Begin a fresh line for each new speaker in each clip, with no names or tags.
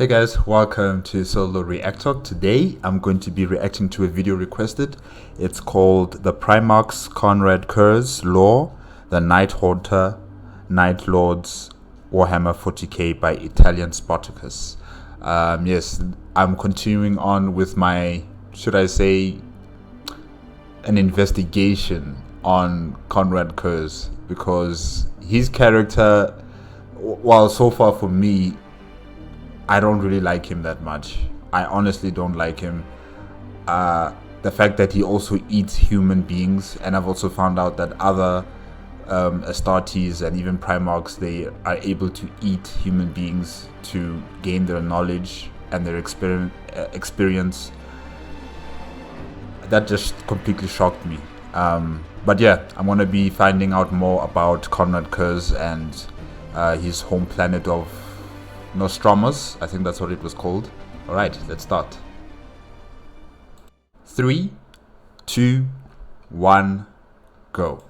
Hey guys, welcome to Solo ReacTalk. Today I'm going to be reacting to a video requested. It's called The Primarchs Konrad Curze Lore, The Night Haunter, Night Lords, Warhammer 40k by Italian Spartacus. Yes, I'm continuing on with my, should I say, an investigation on Konrad Curze, because his character, while so far for me, I don't really like him that much. I honestly don't like him. The fact that he also eats human beings, and I've also found out that other Astartes and even Primarchs, they are able to eat human beings to gain their knowledge and their experience. That just completely shocked me. But yeah, I'm gonna be finding out more about Konrad Curze and his home planet of Nostramos, I think that's what it was called. Alright, let's start. 3, 2, 1, go.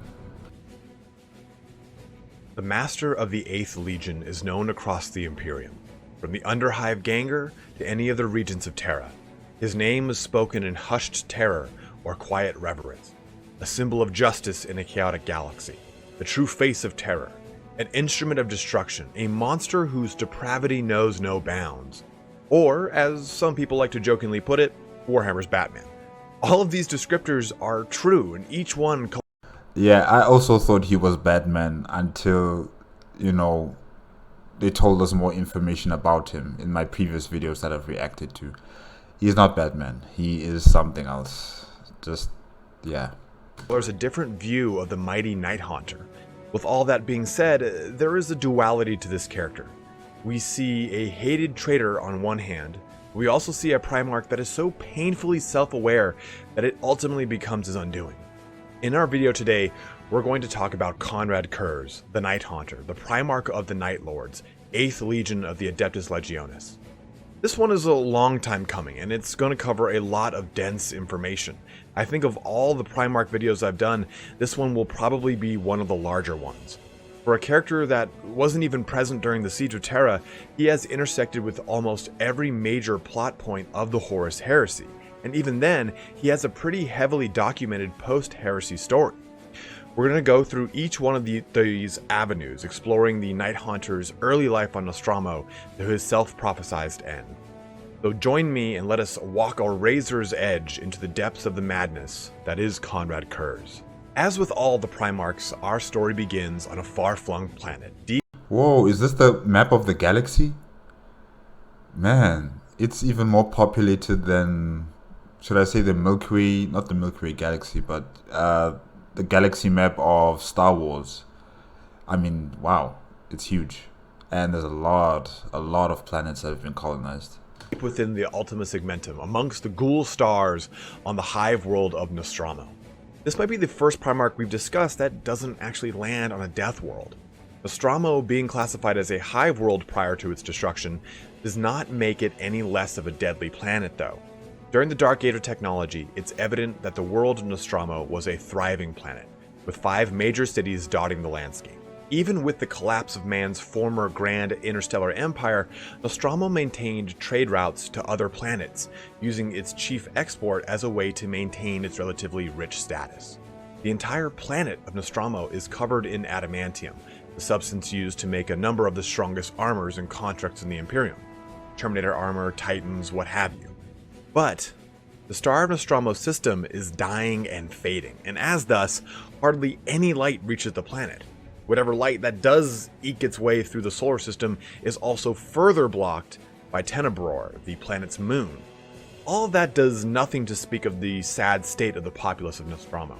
The Master of the 8th Legion is known across the Imperium, from the Underhive Ganger to any of the regions of Terra. His name is spoken in hushed terror or quiet reverence, a symbol of justice in a chaotic galaxy, the true face of terror, an instrument of destruction, a monster whose depravity knows no bounds. Or, as some people like to jokingly put it, Warhammer's Batman. All of these descriptors are true, and each one...
Yeah, I also thought he was Batman until, they told us more information about him in my previous videos that I've reacted to. He's not Batman. He is something else. Yeah.
There's a different view of the mighty Night Haunter. With all that being said, there is a duality to this character. We see a hated traitor on one hand. We also see a Primarch that is so painfully self-aware that it ultimately becomes his undoing. In our video today, we're going to talk about Konrad Curze, the Night Haunter, the Primarch of the Night Lords, 8th Legion of the Adeptus Legionis. This one is a long time coming, and it's going to cover a lot of dense information. I think of all the Primarch videos I've done, this one will probably be one of the larger ones. For a character that wasn't even present during the Siege of Terra, he has intersected with almost every major plot point of the Horus Heresy, and even then, he has a pretty heavily documented post-heresy story. We're going to go through each one of these avenues, exploring the Night Haunter's early life on Nostramo to his self-prophesized end. So join me and let us walk a razor's edge into the depths of the madness that is Konrad Curze. As with all the Primarchs, our story begins on a far-flung planet.
Whoa, is this the map of the galaxy? Man, it's even more populated than, should I say, the Milky Way, not the Milky Way galaxy, but the galaxy map of Star Wars. I mean, wow, it's huge. And there's a lot of planets that have been colonized.
Within the Ultima Segmentum, amongst the ghoul stars on the hive world of Nostramo. This might be the first Primarch we've discussed that doesn't actually land on a death world. Nostramo, being classified as a hive world prior to its destruction, does not make it any less of a deadly planet though. During the Dark Age of technology, it's evident that the world of Nostramo was a thriving planet, with 5 major cities dotting the landscape. Even with the collapse of man's former grand interstellar empire, Nostramo maintained trade routes to other planets, using its chief export as a way to maintain its relatively rich status. The entire planet of Nostramo is covered in adamantium, the substance used to make a number of the strongest armors and constructs in the Imperium. Terminator armor, Titans, what have you. But the star of Nostromo's system is dying and fading, and as thus, hardly any light reaches the planet. Whatever light that does eke its way through the solar system is also further blocked by Tenebror, the planet's moon. All of that does nothing to speak of the sad state of the populace of Nostramo.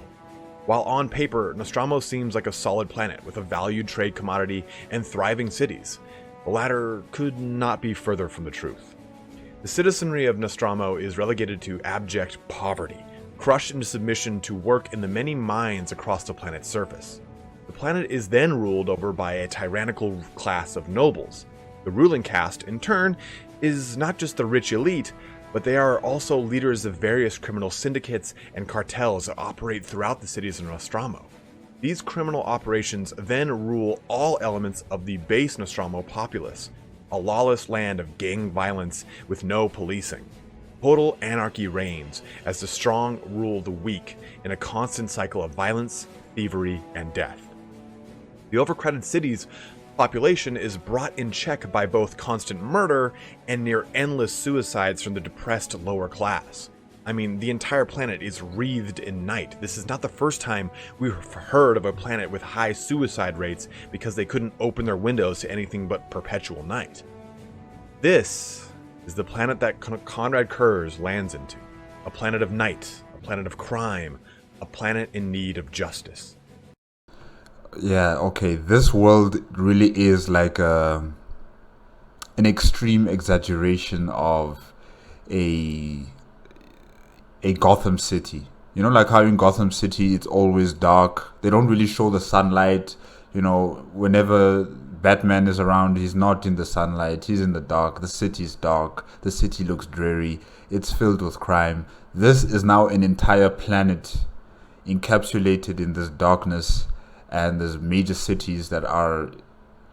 While on paper, Nostramo seems like a solid planet with a valued trade commodity and thriving cities, the latter could not be further from the truth. The citizenry of Nostramo is relegated to abject poverty, crushed into submission to work in the many mines across the planet's surface. The planet is then ruled over by a tyrannical class of nobles. The ruling caste, in turn, is not just the rich elite, but they are also leaders of various criminal syndicates and cartels that operate throughout the cities of Nostramo. These criminal operations then rule all elements of the base Nostramo populace, a lawless land of gang violence with no policing. Total anarchy reigns as the strong rule the weak in a constant cycle of violence, thievery, and death. The overcrowded city's population is brought in check by both constant murder and near endless suicides from the depressed lower class. I mean, the entire planet is wreathed in night. This is not the first time we've heard of a planet with high suicide rates because they couldn't open their windows to anything but perpetual night. This is the planet that Konrad Curze lands into. A planet of night, a planet of crime, a planet in need of justice.
Yeah, okay, this world really is like an extreme exaggeration of a Gotham City. You know, like how in Gotham City it's always dark. They don't really show the sunlight. You know, whenever Batman is around, he's not in the sunlight. He's in the dark. The city's dark. The city looks dreary. It's filled with crime. This is now an entire planet encapsulated in this darkness, and there's major cities that are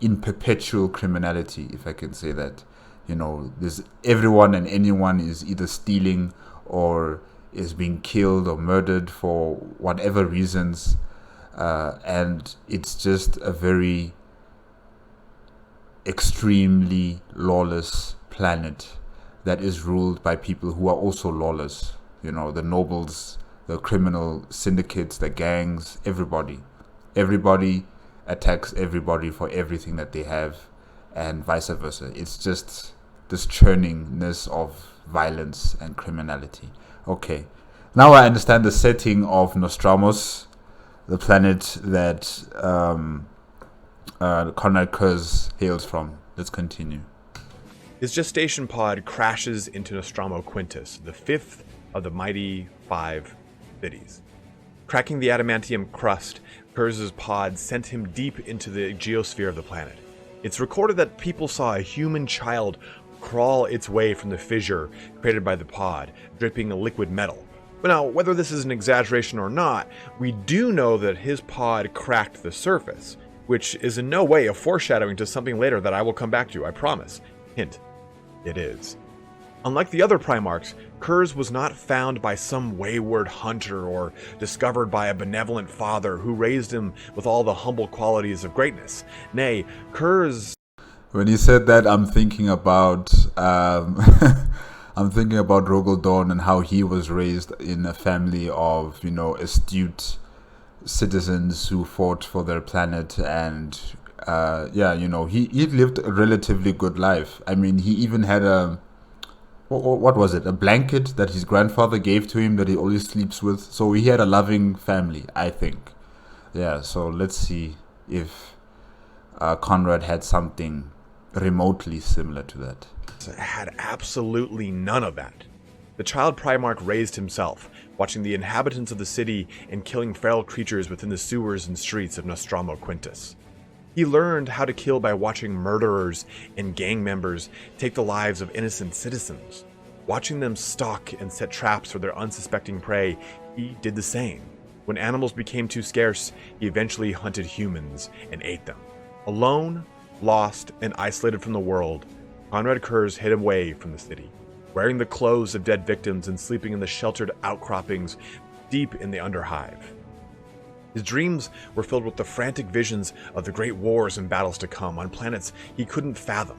in perpetual criminality, if I can say that. You know, there's everyone and anyone is either stealing or is being killed or murdered for whatever reasons, and it's just a very extremely lawless planet that is ruled by people who are also lawless. You know, the nobles, the criminal syndicates, the gangs, everybody attacks everybody for everything that they have, and vice versa. It's just this churningness of violence and criminality. Okay, now I understand the setting of Nostramos, the planet that Konrad Curze hails from. Let's continue.
His gestation pod crashes into Nostramo Quintus, the fifth of the mighty 5 cities. Cracking the adamantium crust, Curze's pod sent him deep into the geosphere of the planet. It's recorded that people saw a human child crawl its way from the fissure created by the pod, dripping a liquid metal. But now, whether this is an exaggeration or not, we do know that his pod cracked the surface, which is in no way a foreshadowing to something later that I will come back to, I promise. Hint, it is. Unlike the other Primarchs, Curze was not found by some wayward hunter or discovered by a benevolent father who raised him with all the humble qualities of greatness. Nay, Curze...
When you said that, I'm thinking about Rogel Dawn and how he was raised in a family of, you know, astute citizens who fought for their planet, and he lived a relatively good life. I mean, he even had what was it, a blanket that his grandfather gave to him that he always sleeps with. So he had a loving family, I think. Yeah, so let's see if Konrad had something remotely similar to that.
Had absolutely none of that. The child Primarch raised himself, watching the inhabitants of the city and killing feral creatures within the sewers and streets of Nostramo Quintus. He learned how to kill by watching murderers and gang members take the lives of innocent citizens. Watching them stalk and set traps for their unsuspecting prey, he did the same. When animals became too scarce, he eventually hunted humans and ate them. Alone, lost, and isolated from the world, Konrad Curze hid away from the city, wearing the clothes of dead victims and sleeping in the sheltered outcroppings deep in the Underhive. His dreams were filled with the frantic visions of the great wars and battles to come on planets he couldn't fathom.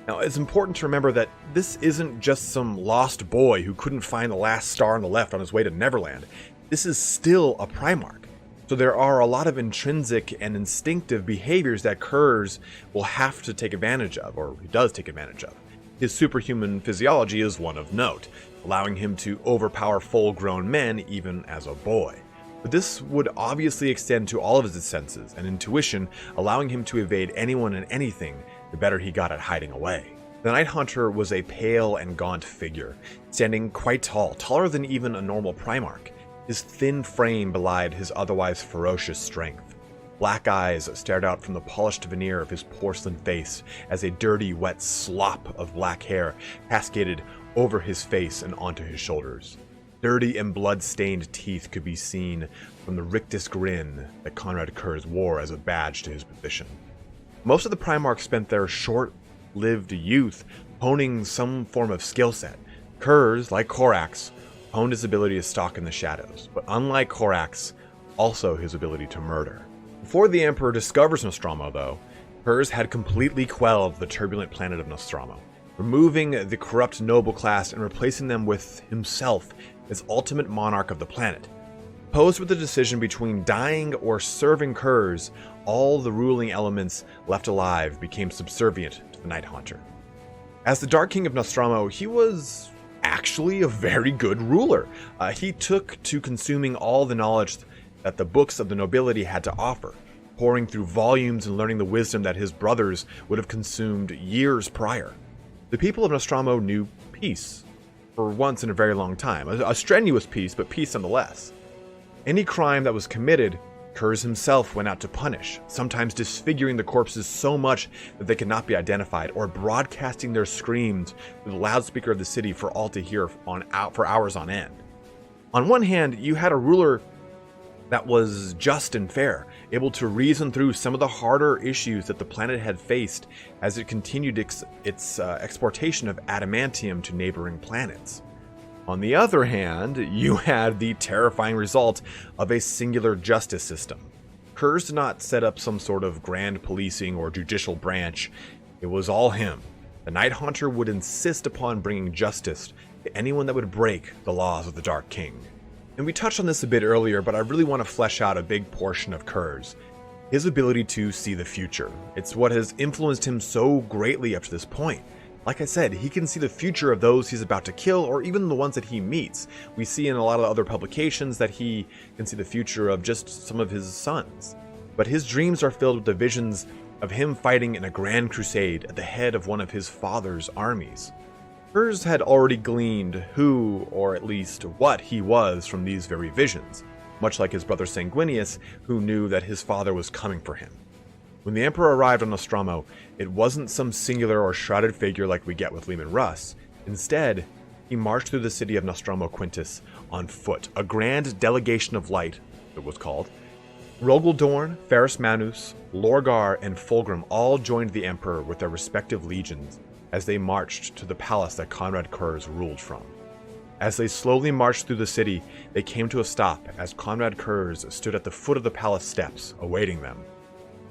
Now, it's important to remember that this isn't just some lost boy who couldn't find the last star on the left on his way to Neverland. This is still a Primarch. So there are a lot of intrinsic and instinctive behaviors that Curze will have to take advantage of, or he does take advantage of. His superhuman physiology is one of note, allowing him to overpower full-grown men even as a boy. But this would obviously extend to all of his senses and intuition, allowing him to evade anyone and anything the better he got at hiding away. The Night Hunter was a pale and gaunt figure, standing quite tall, taller than even a normal Primarch. His thin frame belied his otherwise ferocious strength. Black eyes stared out from the polished veneer of his porcelain face as a dirty, wet slop of black hair cascaded over his face and onto his shoulders. Dirty and blood-stained teeth could be seen from the rictus grin that Konrad Curze wore as a badge to his position. Most of the Primarchs spent their short lived youth honing some form of skill set. Curze, like Korax, honed his ability to stalk in the shadows, but unlike Korax, also his ability to murder. Before the Emperor discovers Nostromo, though, Curze had completely quelled the turbulent planet of Nostromo, removing the corrupt noble class and replacing them with himself as ultimate monarch of the planet. Posed with the decision between dying or serving Curze, all the ruling elements left alive became subservient to the Night Haunter. As the Dark King of Nostromo, he was actually a very good ruler. He took to consuming all the knowledge that the books of the nobility had to offer, pouring through volumes and learning the wisdom that his brothers would have consumed years prior. The people of Nostromo knew peace, for once in a very long time. A strenuous peace, but peace nonetheless. Any crime that was committed, Curze himself went out to punish, sometimes disfiguring the corpses so much that they could not be identified, or broadcasting their screams through the loudspeaker of the city for all to hear for hours on end. On one hand, you had a ruler that was just and fair, able to reason through some of the harder issues that the planet had faced as it continued its exportation of adamantium to neighboring planets. On the other hand, you had the terrifying result of a singular justice system. Curze did not set up some sort of grand policing or judicial branch. It was all him. The Night Haunter would insist upon bringing justice to anyone that would break the laws of the Dark King. And we touched on this a bit earlier, but I really want to flesh out a big portion of Curze. His ability to see the future. It's what has influenced him so greatly up to this point. Like I said, he can see the future of those he's about to kill, or even the ones that he meets. We see in a lot of other publications that he can see the future of just some of his sons. But his dreams are filled with the visions of him fighting in a grand crusade at the head of one of his father's armies. Curze had already gleaned who, or at least what, he was from these very visions, much like his brother Sanguinius, who knew that his father was coming for him. When the Emperor arrived on Nostromo, it wasn't some singular or shrouded figure like we get with Leman Russ. Instead, he marched through the city of Nostromo Quintus on foot, a grand delegation of light, it was called. Rogaldorn, Ferrus Manus, Lorgar, and Fulgrim all joined the Emperor with their respective legions as they marched to the palace that Konrad Curze ruled from. As they slowly marched through the city, they came to a stop as Konrad Curze stood at the foot of the palace steps, awaiting them.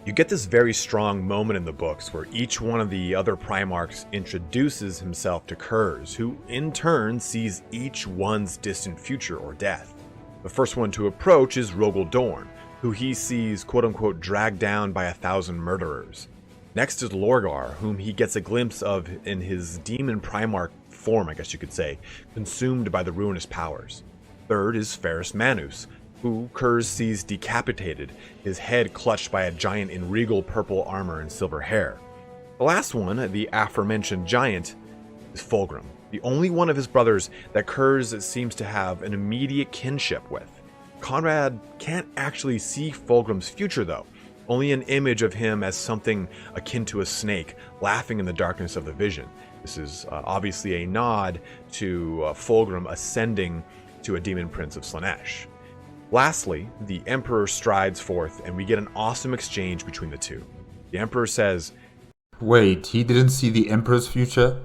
You get this very strong moment in the books where each one of the other Primarchs introduces himself to Curze, who in turn sees each one's distant future or death. The first one to approach is Rogaldorn, who he sees quote-unquote dragged down by 1,000 murderers. Next is Lorgar, whom he gets a glimpse of in his demon Primarch form, I guess you could say, consumed by the ruinous powers. Third is Ferrus Manus, who Curze sees decapitated, his head clutched by a giant in regal purple armor and silver hair. The last one, the aforementioned giant, is Fulgrim, the only one of his brothers that Curze seems to have an immediate kinship with. Konrad can't actually see Fulgrim's future though, only an image of him as something akin to a snake, laughing in the darkness of the vision. This is obviously a nod to Fulgrim ascending to a demon prince of Slaanesh. Lastly, the Emperor strides forth, and we get an awesome exchange between the two. The Emperor says,
Wait, he didn't see the Emperor's future?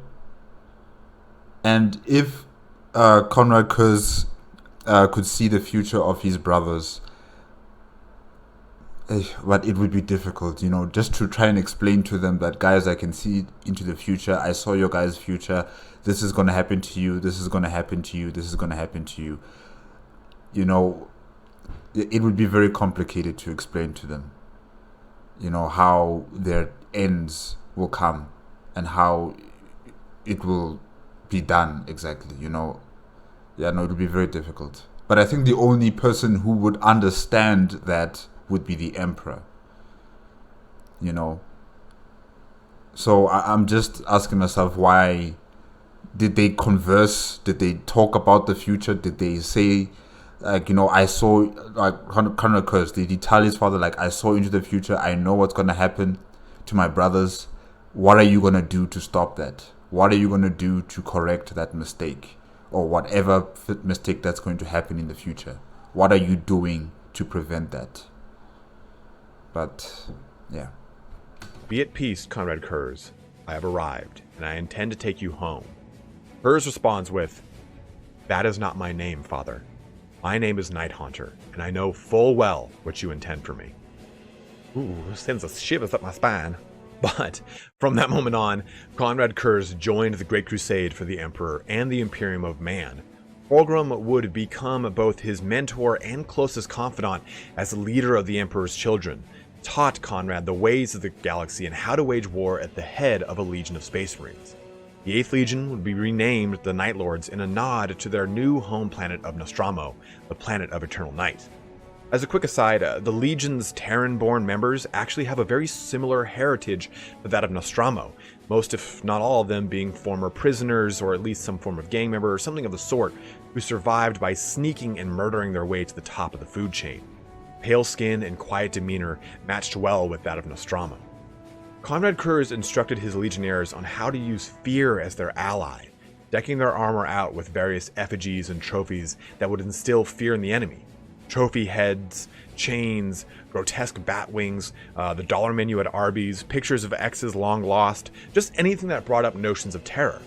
And if Konrad Curze could see the future of his brothers, but it would be difficult, just to try and explain to them that, guys, I can see into the future. I saw your guys' future. This is going to happen to you. This is going to happen to you. This is going to happen to you. It would be very complicated to explain to them, how their ends will come and how it will be done exactly, it would be very difficult. But I think the only person who would understand that would be the Emperor, So I'm just asking myself, why did they converse? Did they talk about the future? Did they say, I saw, Konrad Curze, did he tell his father, I saw into the future, I know what's going to happen to my brothers. What are you going to do to stop that? What are you going to do to correct that mistake? Or whatever mistake that's going to happen in the future? What are you doing to prevent that? But, yeah.
Be at peace, Konrad Curze. I have arrived, and I intend to take you home. Curze responds with, "That is not my name, Father. My name is Nighthunter, and I know full well what you intend for me." Ooh, sends a shivers up my spine. But from that moment on, Konrad Curze joined the Great Crusade for the Emperor and the Imperium of Man. Fulgrim would become both his mentor and closest confidant as the leader of the Emperor's children, taught Konrad the ways of the galaxy and how to wage war at the head of a legion of Space Marines. The 8th Legion would be renamed the Night Lords in a nod to their new home planet of Nostromo, the planet of eternal night. As a quick aside, the Legion's Terran-born members actually have a very similar heritage to that of Nostromo, most if not all of them being former prisoners or at least some form of gang member or something of the sort, who survived by sneaking and murdering their way to the top of the food chain. Pale skin and quiet demeanor matched well with that of Nostromo. Konrad Curze instructed his legionnaires on how to use fear as their ally, decking their armor out with various effigies and trophies that would instill fear in the enemy. Trophy heads, chains, grotesque bat wings, the dollar menu at Arby's, pictures of exes long lost, just anything that brought up notions of terror.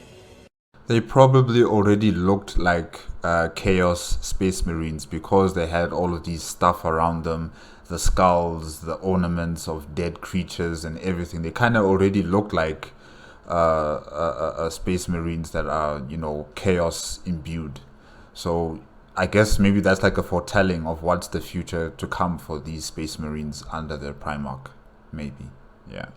They probably already looked like Chaos Space Marines because they had all of these stuff around them, the skulls, the ornaments of dead creatures and everything. They kind of already look like Space Marines that are, chaos imbued. So I guess maybe that's like a foretelling of what's the future to come for these Space Marines under their Primarch. Maybe, yeah.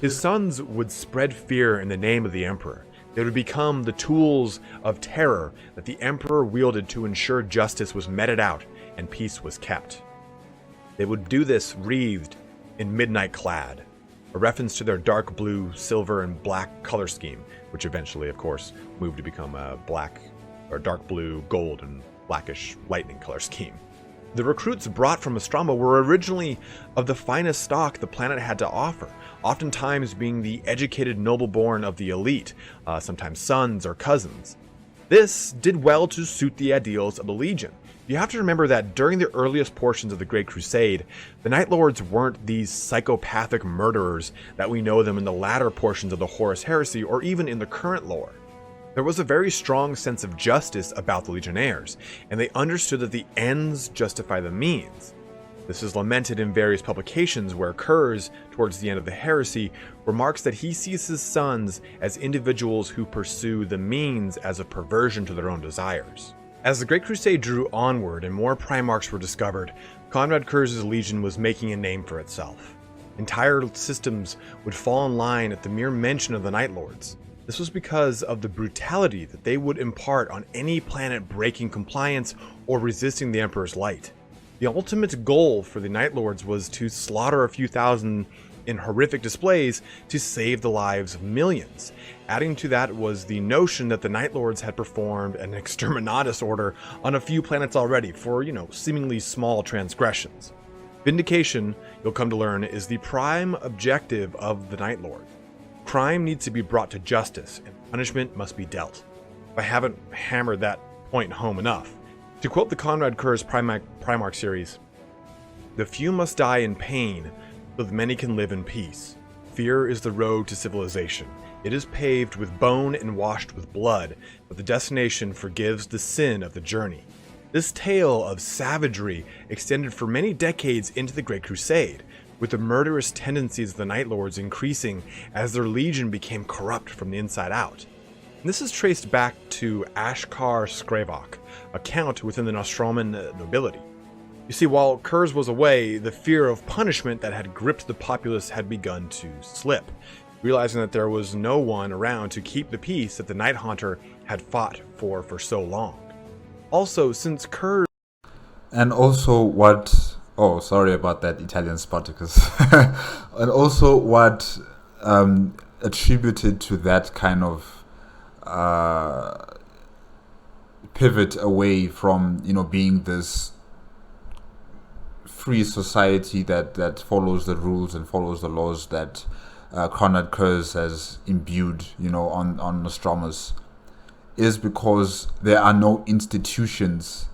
His sons would spread fear in the name of the Emperor. They would become the tools of terror that the Emperor wielded to ensure justice was meted out and peace was kept. They would do this wreathed in midnight clad, a reference to their dark blue, silver, and black color scheme, which eventually, of course, moved to become a black or dark blue, gold, and blackish lightning color scheme. The recruits brought from Nostromo were originally of the finest stock the planet had to offer, oftentimes being the educated noble-born of the elite, sometimes sons or cousins. This did well to suit the ideals of the Legion. You have to remember that during the earliest portions of the Great Crusade, the Night Lords weren't these psychopathic murderers that we know them in the latter portions of the Horus Heresy or even in the current lore. There was a very strong sense of justice about the Legionnaires, and they understood that the ends justify the means. This is lamented in various publications where Curze, towards the end of the heresy, remarks that he sees his sons as individuals who pursue the means as a perversion to their own desires. As the Great Crusade drew onward and more Primarchs were discovered, Konrad Curze's Legion was making a name for itself. Entire systems would fall in line at the mere mention of the Night Lords. This was because of the brutality that they would impart on any planet breaking compliance or resisting the Emperor's light. The ultimate goal for the Night Lords was to slaughter a few thousand in horrific displays to save the lives of millions. Adding to that was the notion that the Night Lords had performed an exterminatus order on a few planets already for, seemingly small transgressions. Vindication, you'll come to learn, is the prime objective of the Night Lord. Crime needs to be brought to justice, and punishment must be dealt. I haven't hammered that point home enough. To quote the Konrad Curze Primarch series, "The few must die in pain, so the many can live in peace. Fear is the road to civilization. It is paved with bone and washed with blood, but the destination forgives the sin of the journey." This tale of savagery extended for many decades into the Great Crusade, with the murderous tendencies of the Night Lords increasing as their legion became corrupt from the inside out. And this is traced back to Ashkar Skrevok, a count within the Nostroman nobility. You see, while Curze was away, the fear of punishment that had gripped the populace had begun to slip, realizing that there was no one around to keep the peace that the Night Haunter had fought for so long. Also, since Curze...
And also what... Oh, sorry about that, Italian Spartacus. And also what attributed to that kind of pivot away from, being this free society that follows the rules and follows the laws that Konrad Curze has imbued, on Nostromus, is because there are no institutions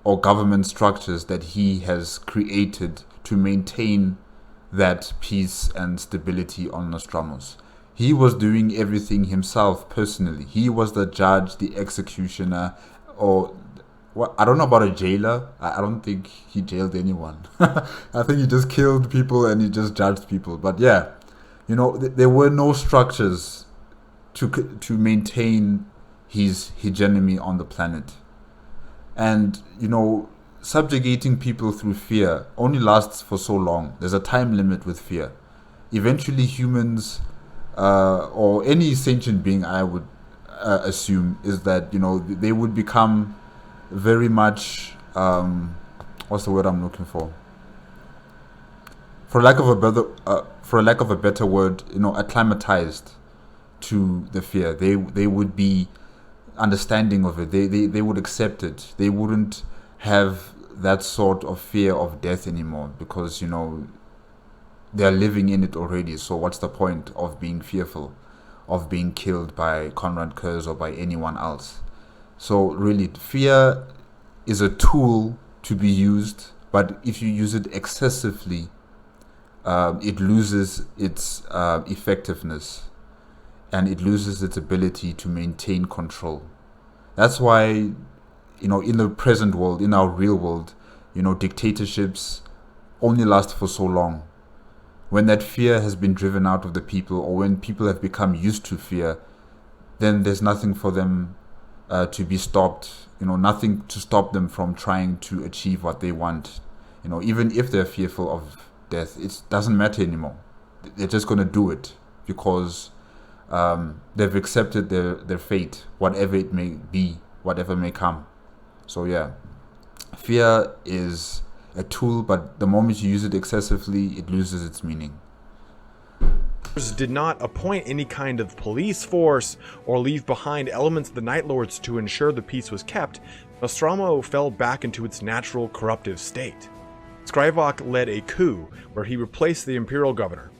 or government structures that he has created to maintain that peace and stability on Nostromus. He was doing everything himself personally. He was the judge, the executioner, or what? I don't know about a jailer. I don't think he jailed anyone. I think he just killed people and he just judged people. But yeah, there were no structures to maintain his hegemony on the planet. And subjugating people through fear only lasts for so long. There's a time limit with fear. Eventually humans, or any sentient being, I would assume, is that they would become very much, what's the word I'm looking for, for lack of a better word, acclimatized to the fear. They would be understanding of it. They would accept it. They wouldn't have that sort of fear of death anymore, because they're living in it already. So what's the point of being fearful of being killed by Konrad Curze or by anyone else? So really, fear is a tool to be used, but if you use it excessively, it loses its effectiveness, and it loses its ability to maintain control. That's why, in the present world, in our real world, dictatorships only last for so long. When that fear has been driven out of the people, or when people have become used to fear, then there's nothing for them to be stopped, nothing to stop them from trying to achieve what they want. Even if they're fearful of death, it doesn't matter anymore. They're just going to do it because they've accepted their fate, whatever it may be, whatever may come. So yeah, fear is a tool, but the moment you use it excessively, it loses its meaning.
Did not appoint any kind of police force or leave behind elements of the Night Lords to ensure the peace was kept, Nostromo fell back into its natural corruptive state. Skrybok led a coup where he replaced the imperial governor.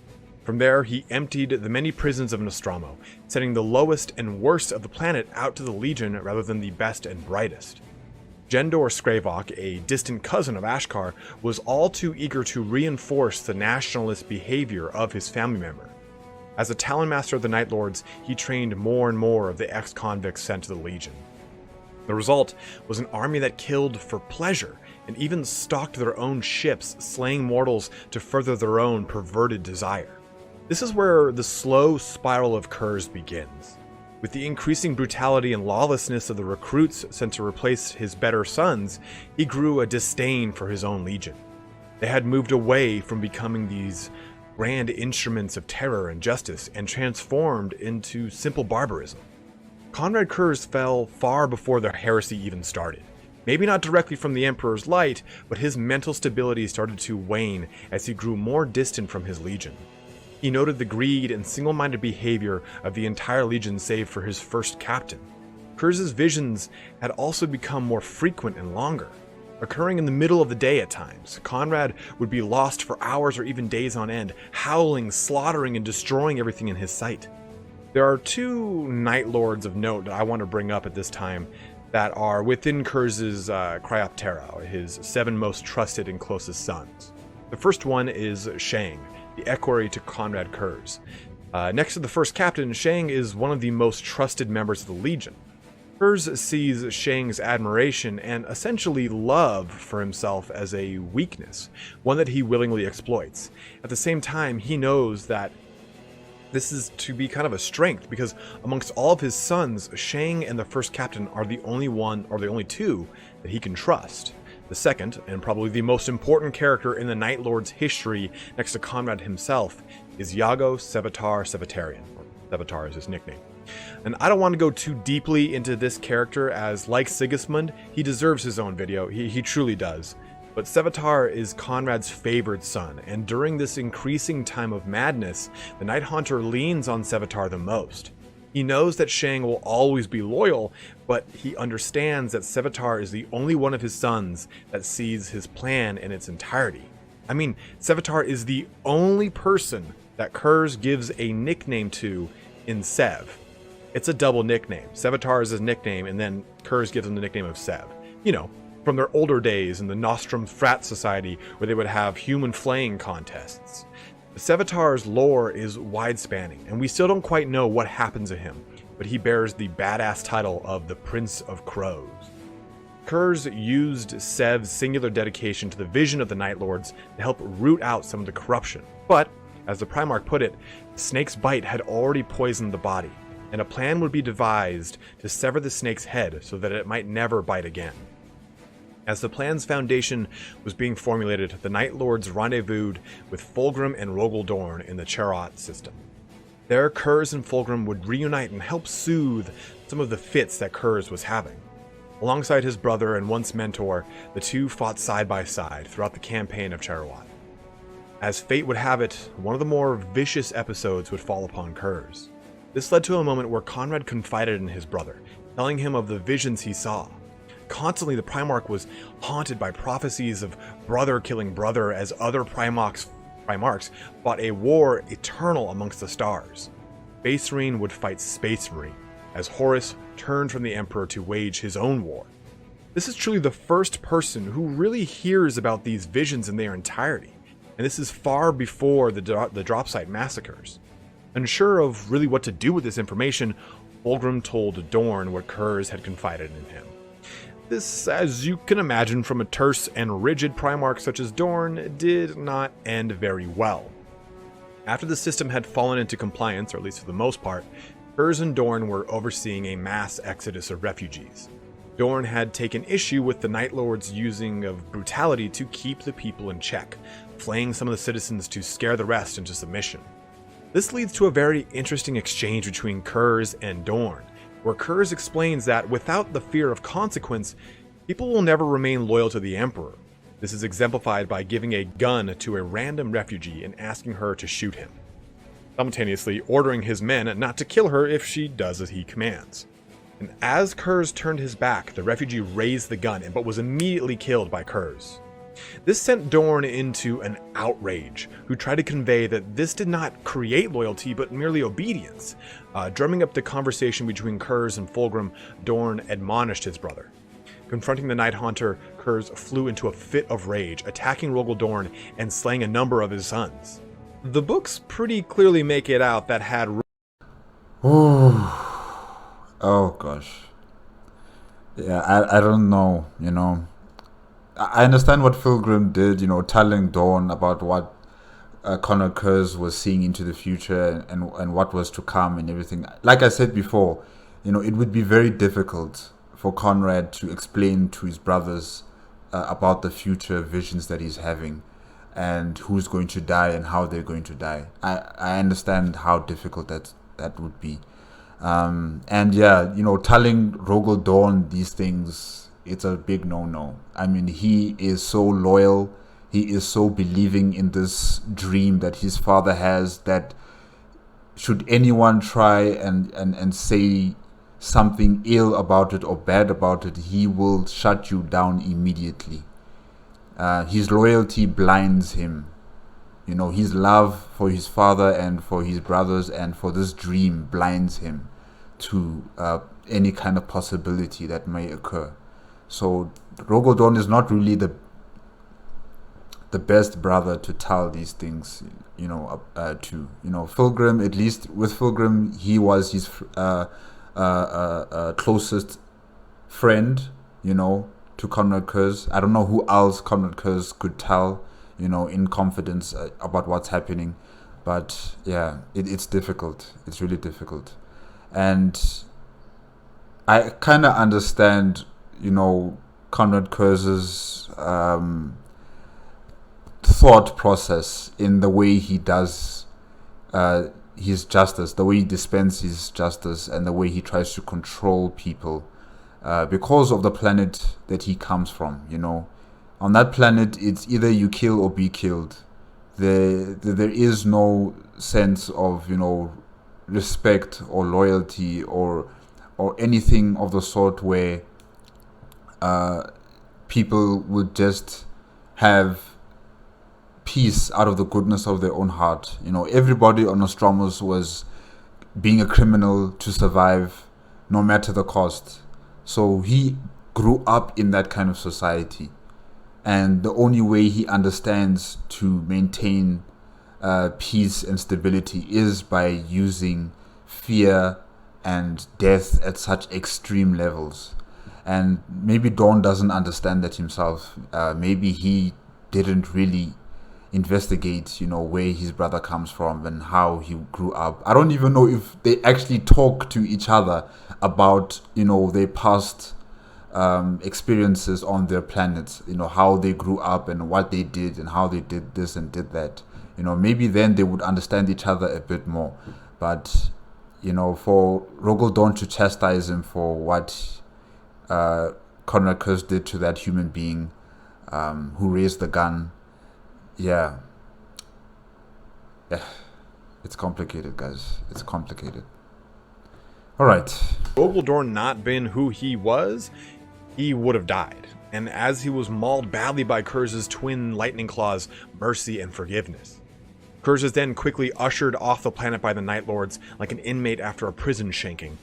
From there, he emptied the many prisons of Nostromo, sending the lowest and worst of the planet out to the Legion rather than the best and brightest. Jendor Skrybok, a distant cousin of Ashkar, was all too eager to reinforce the nationalist behavior of his family member. As a Talonmaster of the Night Lords, he trained more and more of the ex-convicts sent to the Legion. The result was an army that killed for pleasure, and even stalked their own ships, slaying mortals to further their own perverted desire. This is where the slow spiral of Curze begins. With the increasing brutality and lawlessness of the recruits sent to replace his better sons, he grew a disdain for his own legion. They had moved away from becoming these grand instruments of terror and justice and transformed into simple barbarism. Konrad Curze fell far before their heresy even started. Maybe not directly from the Emperor's light, but his mental stability started to wane as he grew more distant from his legion. He noted the greed and single-minded behavior of the entire legion save for his first captain. Curze's visions had also become more frequent and longer, occurring in the middle of the day at times. Konrad would be lost for hours or even days on end, howling, slaughtering, and destroying everything in his sight. There are two Night Lords of note that I want to bring up at this time that are within Curze's Cryoptera, or his 7 most trusted and closest sons. The first one is Shang, the equerry to Konrad Curze. Next to the first captain, Shang is one of the most trusted members of the Legion. Curze sees Shang's admiration and essentially love for himself as a weakness, one that he willingly exploits. At the same time, he knows that this is to be kind of a strength, because amongst all of his sons, Shang and the first captain are the only one, or the only two, that he can trust. The second, and probably the most important character in the Night Lord's history next to Konrad himself, is Yago Sevatar Sevatarian, or Sevatar is his nickname. And I don't want to go too deeply into this character, as like Sigismund, he deserves his own video, he truly does. But Sevatar is Konrad's favored son, and during this increasing time of madness, the Night Haunter leans on Sevatar the most. He knows that Shang will always be loyal, but he understands that Sevatar is the only one of his sons that sees his plan in its entirety. I mean, Sevatar is the only person that Curze gives a nickname to in Sev. It's a double nickname. Sevatar is his nickname, and then Curze gives him the nickname of Sev. You know, from their older days in the Nostrum Frat Society, where they would have human flaying contests. The Sevatar's lore is wide-spanning, and we still don't quite know what happens to him, but he bears the badass title of the Prince of Crows. Curze used Sev's singular dedication to the vision of the Night Lords to help root out some of the corruption, but, as the Primarch put it, the snake's bite had already poisoned the body, and a plan would be devised to sever the snake's head so that it might never bite again. As the plan's foundation was being formulated, the Night Lords rendezvoused with Fulgrim and Rogel Dorn in the Charot system. There, Curze and Fulgrim would reunite and help soothe some of the fits that Curze was having. Alongside his brother and once mentor, the two fought side by side throughout the campaign of Charot. As fate would have it, one of the more vicious episodes would fall upon Curze. This led to a moment where Konrad confided in his brother, telling him of the visions he saw. Constantly, the Primarch was haunted by prophecies of brother killing brother as other Primarchs fought a war eternal amongst the stars. Space Marine would fight Space Marine, as Horus turned from the Emperor to wage his own war. This is truly the first person who really hears about these visions in their entirety, and this is far before the Dropsite massacres. Unsure of really what to do with this information, Fulgrim told Dorn what Curze had confided in him. This, as you can imagine from a terse and rigid Primarch such as Dorn, did not end very well. After the system had fallen into compliance, or at least for the most part, Curze and Dorn were overseeing a mass exodus of refugees. Dorn had taken issue with the Night Lords' using of brutality to keep the people in check, flaying some of the citizens to scare the rest into submission. This leads to a very interesting exchange between Curze and Dorn, where Curze explains that without the fear of consequence, people will never remain loyal to the Emperor. This is exemplified by giving a gun to a random refugee and asking her to shoot him, simultaneously ordering his men not to kill her if she does as he commands. And as Curze turned his back, the refugee raised the gun but was immediately killed by Curze. This sent Dorn into an outrage, who tried to convey that this did not create loyalty but merely obedience. Drumming up the conversation between Curze and Fulgrim, Dorn admonished his brother. Confronting the Night Haunter, Curze flew into a fit of rage, attacking Rogel Dorn and slaying a number of his sons. The books pretty clearly make it out that had...
Oh gosh. Yeah, I don't know, I understand what Fulgrim did, telling Dawn about what Konrad Curze was seeing into the future and what was to come and everything. Like I said before, it would be very difficult for Konrad to explain to his brothers about the future visions that he's having and who's going to die and how they're going to die. I understand how difficult that would be. And yeah, telling Rogel Dawn these things, it's a big no-no. I mean, he is so loyal. He is so believing in this dream that his father has that should anyone try and say something ill about it or bad about it, he will shut you down immediately. His loyalty blinds him. His love for his father and for his brothers and for this dream blinds him to any kind of possibility that may occur. So Rogel Dorn is not really the best brother to tell these things, to. Fulgrim, at least with Fulgrim, he was his closest friend, to Konrad Curze. I don't know who else Konrad Curze could tell, in confidence about what's happening. But yeah, it's difficult. It's really difficult. And I kind of understand, Konrad Curze's thought process in the way he does his justice, the way he dispenses his justice, and the way he tries to control people because of the planet that he comes from. On that planet, it's either you kill or be killed. There is no sense of respect or loyalty or anything of the sort where people would just have peace out of the goodness of their own heart. Everybody on Nostramos was being a criminal to survive, no matter the cost. So he grew up in that kind of society, and the only way he understands to maintain peace and stability is by using fear and death at such extreme levels. And maybe Dawn doesn't understand that himself. Maybe he didn't really investigate, where his brother comes from and how he grew up. I don't even know if they actually talk to each other about, their past experiences on their planets, how they grew up and what they did and how they did this and did that. Maybe then they would understand each other a bit more. But, for Rogel Dawn to chastise him for what Konrad Curze did to that human being who raised the gun, yeah, it's complicated, guys. It's complicated. All right.
Rogel Dorn not been who he was, he would have died. And as he was mauled badly by Curze's twin lightning claws, Mercy and Forgiveness. Curze is then quickly ushered off the planet by the Night Lords like an inmate after a prison shanking.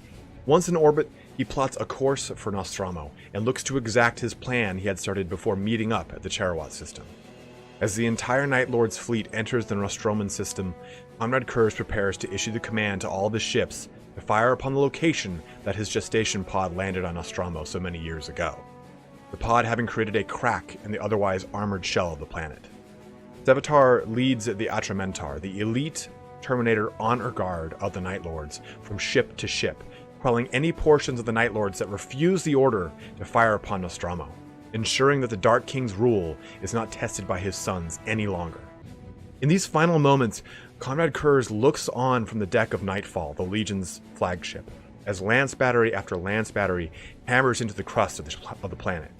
Once in orbit, he plots a course for Nostromo and looks to exact his plan he had started before meeting up at the Charawat system. As the entire Night Lord's fleet enters the Nostroman system, Konrad Curze prepares to issue the command to all the ships to fire upon the location that his gestation pod landed on Nostromo so many years ago, the pod having created a crack in the otherwise armored shell of the planet. Sevatar leads the Atramentar, the elite Terminator honor guard of the Night Lords, from ship to ship, quelling any portions of the Night Lords that refuse the order to fire upon Nostromo, ensuring that the Dark King's rule is not tested by his sons any longer. In these final moments, Konrad Curze looks on from the deck of Nightfall, the Legion's flagship, as lance battery after lance battery hammers into the crust of the planet.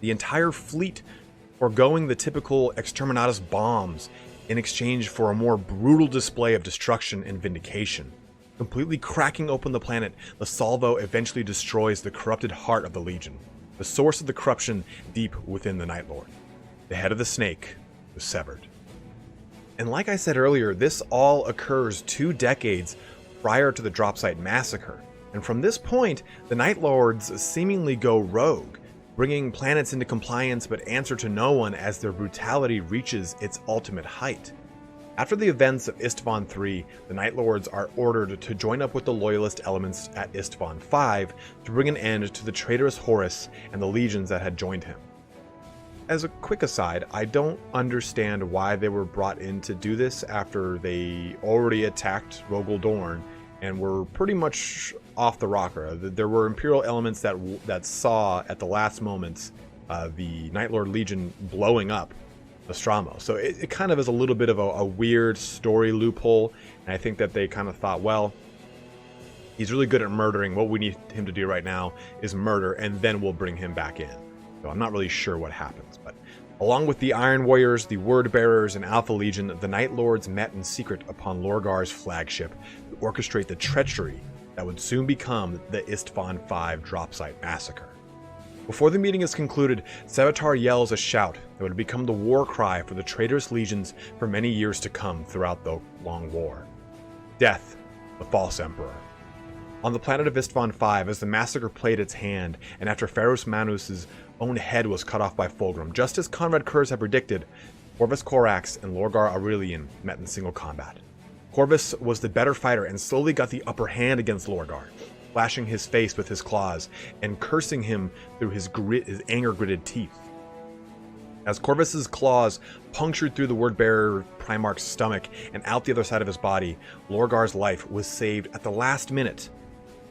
The entire fleet foregoing the typical exterminatus bombs in exchange for a more brutal display of destruction and vindication. Completely cracking open the planet, the salvo eventually destroys the corrupted heart of the Legion, the source of the corruption deep within the Night Lord. The head of the snake was severed. And like I said earlier, this all occurs 2 decades prior to the Dropsite massacre, and from this point, the Night Lords seemingly go rogue, bringing planets into compliance but answer to no one as their brutality reaches its ultimate height. After the events of Istvan III, the Night Lords are ordered to join up with the Loyalist elements at Istvan V to bring an end to the traitorous Horus and the legions that had joined him. As a quick aside, I don't understand why they were brought in to do this after they already attacked Rogel Dorn and were pretty much off the rocker. There were Imperial elements that saw at the last moments the Night Lord Legion blowing up Nostromo. So it kind of is a little bit of a weird story loophole, and I think that they kind of thought, well, he's really good at murdering. What we need him to do right now is murder, and then we'll bring him back in. So I'm not really sure what happens, but along with the Iron Warriors, the Word Bearers, and Alpha Legion, the Night Lords met in secret upon Lorgar's flagship to orchestrate the treachery that would soon become the Istvan V Dropsite massacre. Before the meeting is concluded, Sevatar yells a shout that would become the war cry for the traitorous legions for many years to come throughout the Long War. Death, the False Emperor. On the planet of Istvan V, as the massacre played its hand, and after Pharaoh Manus' own head was cut off by Fulgrim, just as Konrad Curze had predicted, Corvus Corax and Lorgar Aurelian met in single combat. Corvus was the better fighter and slowly got the upper hand against Lorgar, flashing his face with his claws and cursing him through his anger-gritted teeth. As Corvus's claws punctured through the word-bearer Primarch's stomach and out the other side of his body, Lorgar's life was saved at the last minute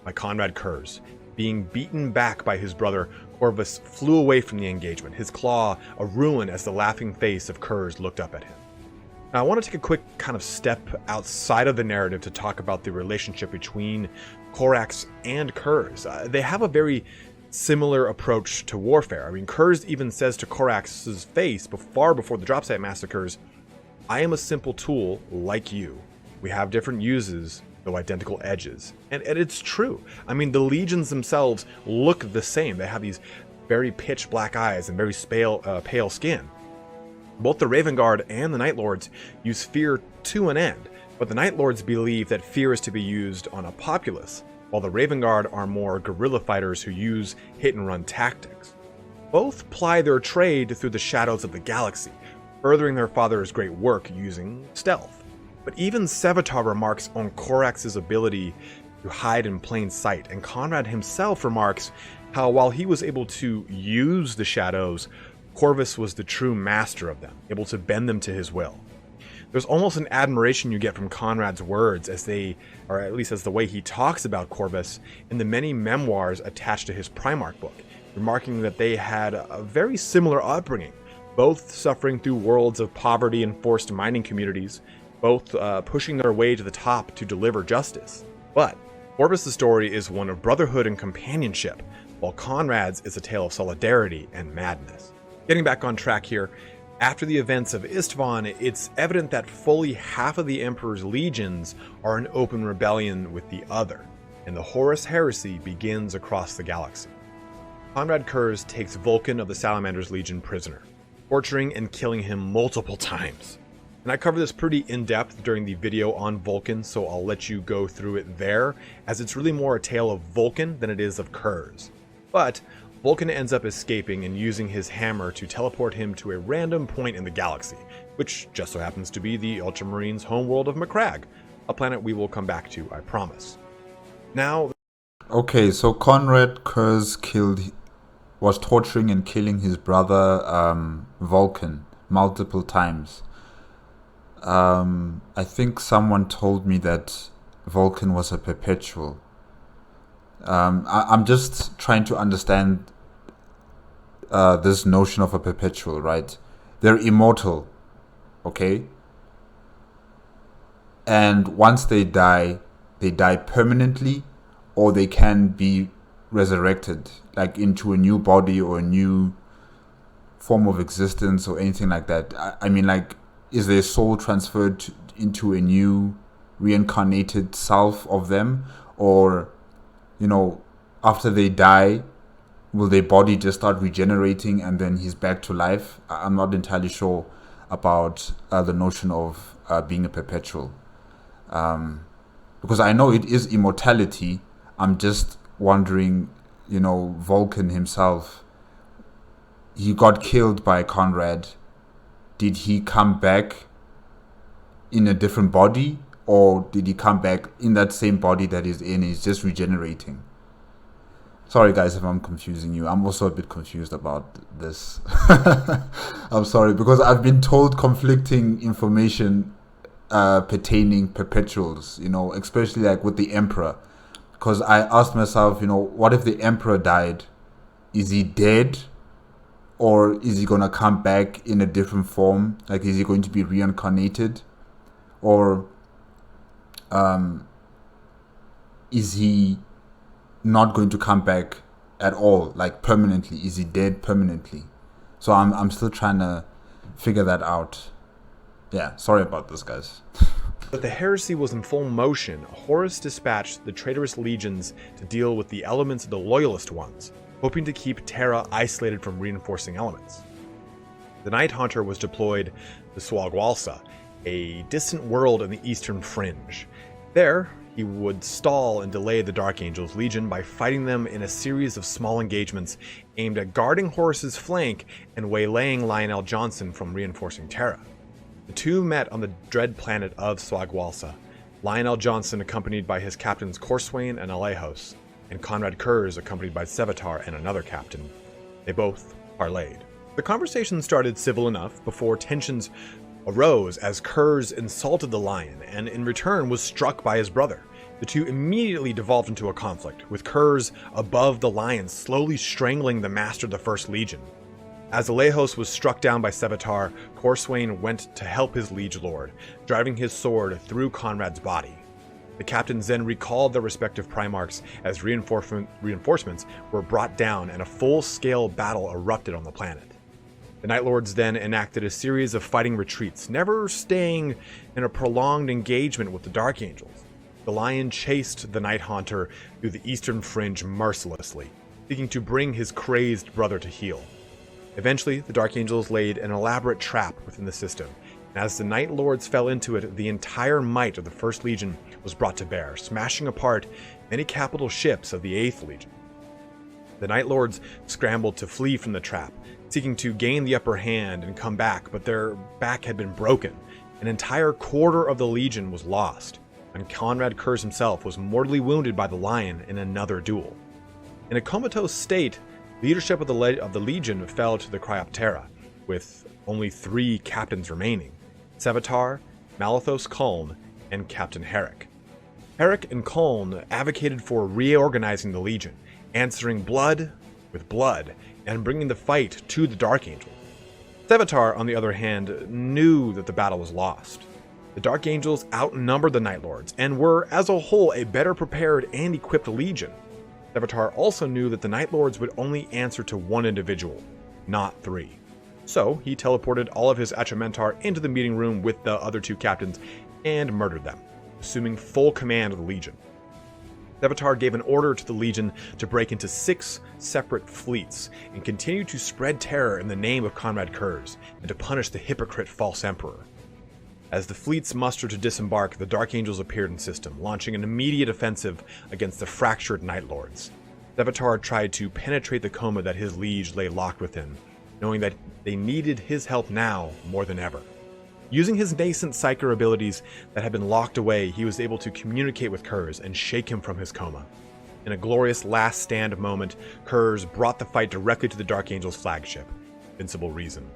by Konrad Curze. Being beaten back by his brother, Corvus flew away from the engagement, his claw a ruin as the laughing face of Curze looked up at him. Now, I want to take a quick kind of step outside of the narrative to talk about the relationship between Corax and Curze. They have a very similar approach to warfare. I mean, Curze even says to Corax's face, far before the Dropsite massacres, "I am a simple tool like you. We have different uses, though identical edges." And it's true. I mean, the legions themselves look the same. They have these very pitch black eyes and very pale skin. Both the Raven Guard and the Night Lords use fear to an end, but the Night Lords believe that fear is to be used on a populace, while the Raven Guard are more guerrilla fighters who use hit-and-run tactics. Both ply their trade through the shadows of the galaxy, furthering their father's great work using stealth. But even Sevatar remarks on Korax's ability to hide in plain sight, and Konrad himself remarks how while he was able to use the shadows, Corvus was the true master of them, able to bend them to his will. There's almost an admiration you get from Konrad's words as they, or at least as the way he talks about Corvus in the many memoirs attached to his Primarch book, remarking that they had a very similar upbringing, both suffering through worlds of poverty and forced mining communities, both pushing their way to the top to deliver justice. But Corvus' story is one of brotherhood and companionship, while Konrad's is a tale of solidarity and madness. Getting back on track here, after the events of Istvan, it's evident that fully half of the Emperor's legions are in open rebellion with the other, and the Horus heresy begins across the galaxy. Konrad Curze takes Vulcan of the Salamander's Legion prisoner, torturing and killing him multiple times. And I cover this pretty in-depth during the video on Vulcan, so I'll let you go through it there, as it's really more a tale of Vulcan than it is of Curze. But Vulcan ends up escaping and using his hammer to teleport him to a random point in the galaxy, which just so happens to be the Ultramarines' homeworld of Macragge, a planet we will come back to, I promise. Now...
Okay, so Konrad Curze was torturing and killing his brother Vulcan multiple times. I think someone told me that Vulcan was a perpetual. I'm just trying to understand this notion of a perpetual, right? They're immortal, okay? And once they die permanently, or they can be resurrected, like into a new body or a new form of existence or anything like that. I mean, like, is their soul transferred into a new reincarnated self of them? Or, you know, after they die, will their body just start regenerating and then he's back to life? I'm not entirely sure about the notion of being a perpetual. Because I know it is immortality. I'm just wondering, you know, Vulcan himself, he got killed by Konrad. Did he come back in a different body? Or did he come back in that same body that he's in? He's just regenerating. Sorry guys if I'm confusing you. I'm also a bit confused about this. I'm sorry, because I've been told conflicting information pertaining perpetuals, you know, especially like with the Emperor. Because I asked myself, you know, what if the Emperor died? Is he dead? Or is he going to come back in a different form? Like, is he going to be reincarnated? Or is he not going to come back at all, like permanently? Is he dead permanently? So I'm still trying to figure that out. Yeah, sorry about this, guys.
But the heresy was in full motion. Horus dispatched the traitorous legions to deal with the elements of the loyalist ones, hoping to keep Terra isolated from reinforcing elements. The Night Haunter was deployed to Swagwalsa, a distant world in the eastern fringe. There, he would stall and delay the Dark Angel's Legion by fighting them in a series of small engagements aimed at guarding Horus's flank and waylaying Lionel Johnson from reinforcing Terra. The two met on the dread planet of Swagwalsa, Lionel Johnson accompanied by his captains Corswain and Alejos, and Konrad Curze accompanied by Sevatar and another captain. They both parlayed. The conversation started civil enough before tensions arose as Curze insulted the Lion and in return was struck by his brother. The two immediately devolved into a conflict, with Curze above the Lion slowly strangling the master of the First Legion. As Alejos was struck down by Sevatar, Corswain went to help his liege lord, driving his sword through Konrad's body. The captains then recalled their respective Primarchs as reinforcements were brought down and a full-scale battle erupted on the planet. The Night Lords then enacted a series of fighting retreats, never staying in a prolonged engagement with the Dark Angels. The Lion chased the Night Haunter through the eastern fringe mercilessly, seeking to bring his crazed brother to heel. Eventually, the Dark Angels laid an elaborate trap within the system, and as the Night Lords fell into it, the entire might of the First Legion was brought to bear, smashing apart many capital ships of the Eighth Legion. The Night Lords scrambled to flee from the trap, seeking to gain the upper hand and come back, but their back had been broken. An entire quarter of the legion was lost, and Konrad Curze himself was mortally wounded by the lion in another duel. In a comatose state, leadership of the legion fell to the Cryoptera, with only 3 captains remaining: Sevatar, Malithos Kuln, and Captain Herrick. Herrick and Kuln advocated for reorganizing the legion, answering blood with blood, and bringing the fight to the Dark Angel. Sevatar, on the other hand, knew that the battle was lost. The Dark Angels outnumbered the Night Lords, and were, as a whole, a better prepared and equipped legion. Sevatar also knew that the Night Lords would only answer to one individual, not 3. So he teleported all of his Atramentar into the meeting room with the other 2 captains and murdered them, assuming full command of the legion. Sevatar gave an order to the legion to break into 6 separate fleets and continue to spread terror in the name of Konrad Curze and to punish the hypocrite false emperor. As the fleets mustered to disembark, the Dark Angels appeared in system, launching an immediate offensive against the fractured Night Lords. Sevatar tried to penetrate the coma that his liege lay locked within, knowing that they needed his help now more than ever. Using his nascent psyker abilities that had been locked away, he was able to communicate with Curze and shake him from his coma. In a glorious last stand moment, Curze brought the fight directly to the Dark Angel's flagship, Invincible Reason.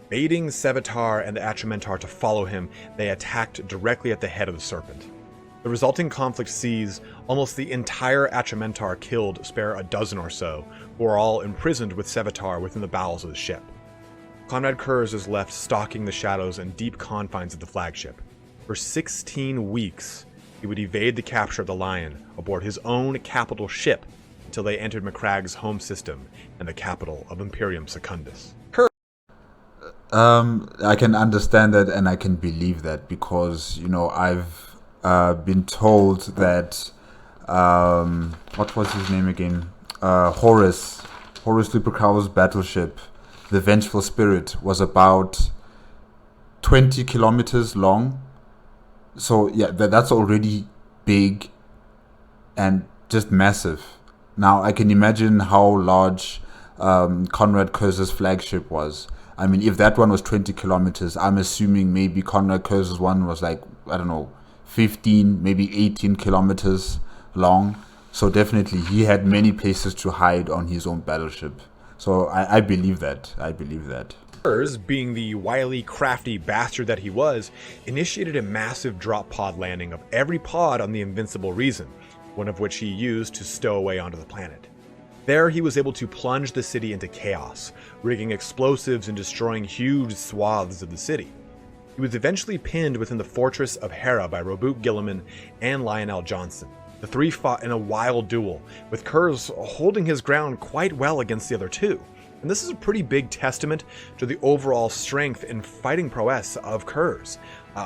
Baiting Sevatar and the Atramentar to follow him, they attacked directly at the head of the Serpent. The resulting conflict sees almost the entire Atramentar killed, spare a dozen or so, who are all imprisoned with Sevatar within the bowels of the ship. Konrad Curze is left stalking the shadows and deep confines of the flagship. For 16 weeks, he would evade the capture of the Lion aboard his own capital ship until they entered Macragge's home system and the capital of Imperium Secundus.
I can understand that and I can believe that because, I've been told that, what was his name again? Horus Lupercal's battleship, the Vengeful Spirit, was about 20 kilometers long. So yeah, that's already big and just massive. Now I can imagine how large Konrad Curze's flagship was. I mean, if that one was 20 kilometers, I'm assuming maybe Konrad Curze's one was 15, maybe 18 kilometers long. So definitely he had many places to hide on his own battleship. So I believe that.
Curze, being the wily, crafty bastard that he was, initiated a massive drop pod landing of every pod on the Invincible Reason, one of which he used to stow away onto the planet. There he was able to plunge the city into chaos, rigging explosives and destroying huge swaths of the city. He was eventually pinned within the fortress of Hera by Roboute Guilliman and Lionel Johnson. The 3 fought in a wild duel, with Curze holding his ground quite well against the other 2. And this is a pretty big testament to the overall strength and fighting prowess of Curze.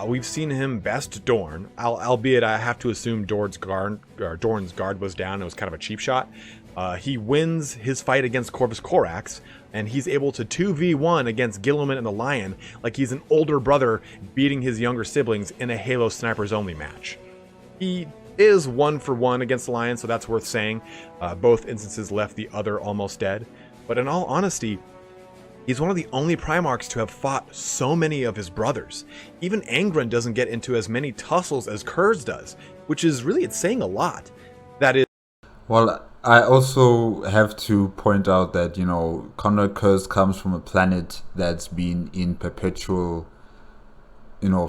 We've seen him best Dorn, albeit I have to assume Dorn's guard was down. It was kind of a cheap shot. He wins his fight against Corvus Corax, and he's able to 2v1 against Guilliman and the Lion like he's an older brother beating his younger siblings in a Halo Snipers Only match. He is 1-for-1 against the Lion, so that's worth saying. Both instances left the other almost dead. But in all honesty, he's one of the only Primarchs to have fought so many of his brothers. Even Angron doesn't get into as many tussles as Curze does, which is really, it's saying a lot. That is...
Well, I also have to point out that, Konrad Curze comes from a planet that's been in perpetual,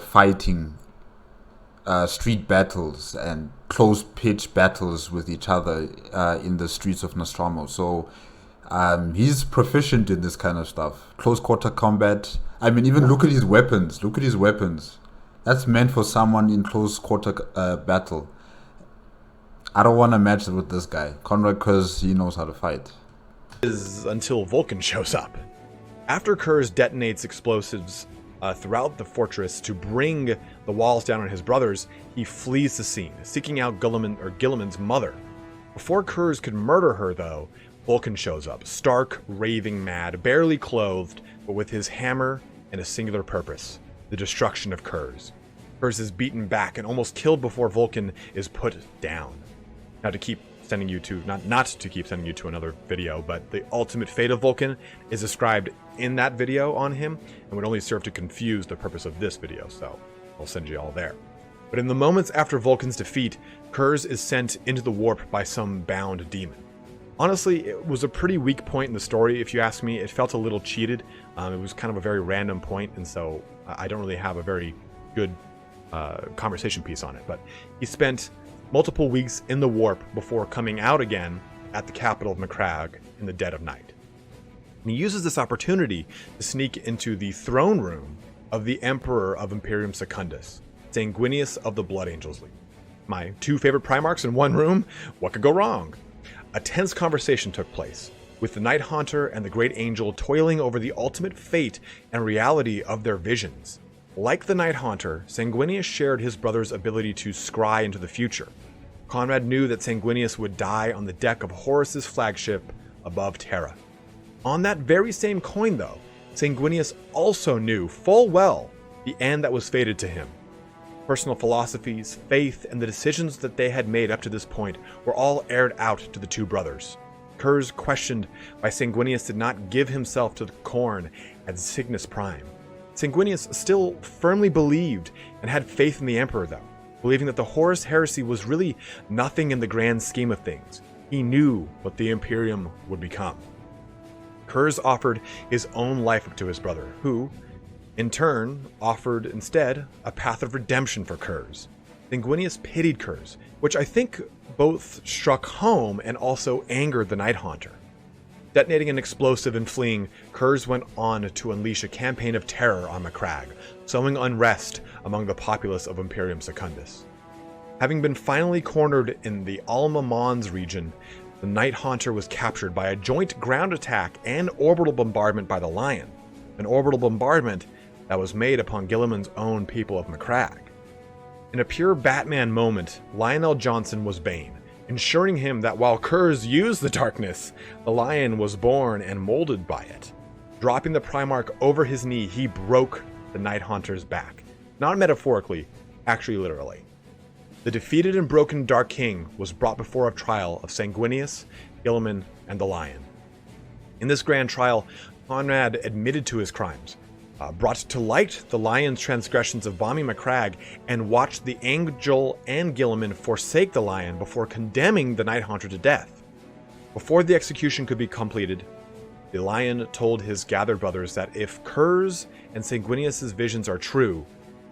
fighting, street battles and close pitch battles with each other in the streets of Nostromo. So he's proficient in this kind of stuff. Close quarter combat. I mean, even look at his weapons. That's meant for someone in close quarter battle. I don't want to match with this guy. Konrad Curze, he knows how to fight.
Until Vulcan shows up. After Curze detonates explosives throughout the fortress to bring the walls down on his brothers, he flees the scene, seeking out Guilliman's mother. Before Curze could murder her, though, Vulcan shows up, stark, raving mad, barely clothed, but with his hammer and a singular purpose: the destruction of Curze. Curze is beaten back and almost killed before Vulcan is put down. Now, to keep sending you to, not to keep sending you to another video, but the ultimate fate of Vulcan is described in that video on him and would only serve to confuse the purpose of this video, so I'll send you all there. But in the moments after Vulcan's defeat, Curze is sent into the warp by some bound demon. Honestly, it was a pretty weak point in the story, if you ask me. It felt a little cheated. It was kind of a very random point, and so I don't really have a very good conversation piece on it. But he spent multiple weeks in the warp before coming out again at the capital of Macragge in the dead of night. And he uses this opportunity to sneak into the throne room of the Emperor of Imperium Secundus, Sanguinius of the Blood Angels League. My two favorite Primarchs in one room? What could go wrong? A tense conversation took place, with the Night Haunter and the Great Angel toiling over the ultimate fate and reality of their visions. Like the Night Haunter, Sanguinius shared his brother's ability to scry into the future. Konrad knew that Sanguinius would die on the deck of Horus's flagship above Terra. On that very same coin, though, Sanguinius also knew full well the end that was fated to him. Personal philosophies, faith, and the decisions that they had made up to this point were all aired out to the two brothers. Curze, questioned by Sanguinius, did not give himself to the Khorne at Cygnus Prime. Sanguinius still firmly believed and had faith in the Emperor, though, believing that the Horus heresy was really nothing in the grand scheme of things. He knew what the Imperium would become. Curze offered his own life up to his brother, who, in turn, offered instead a path of redemption for Curze. Sanguinius pitied Curze, which I think both struck home and also angered the Night Haunter. Detonating an explosive and fleeing, Curze went on to unleash a campaign of terror on Macragge, sowing unrest among the populace of Imperium Secundus. Having been finally cornered in the Alma Mons region, the Night Haunter was captured by a joint ground attack and orbital bombardment by the Lion, an orbital bombardment that was made upon Guilliman's own people of Macragge. In a pure Batman moment, Lionel Johnson was Bane, ensuring him that while Curze used the darkness, the Lion was born and molded by it. Dropping the Primarch over his knee, he broke the Night Haunter's back. Not metaphorically, actually literally. The defeated and broken Dark King was brought before a trial of Sanguinius, Guilliman, and the Lion. In this grand trial, Konrad admitted to his crimes, brought to light the Lion's transgressions of bombing Macragge, and watched the Angel and Guilliman forsake the Lion before condemning the Night Haunter to death. Before the execution could be completed, the Lion told his gathered brothers that if Curze and Sanguinius' visions are true,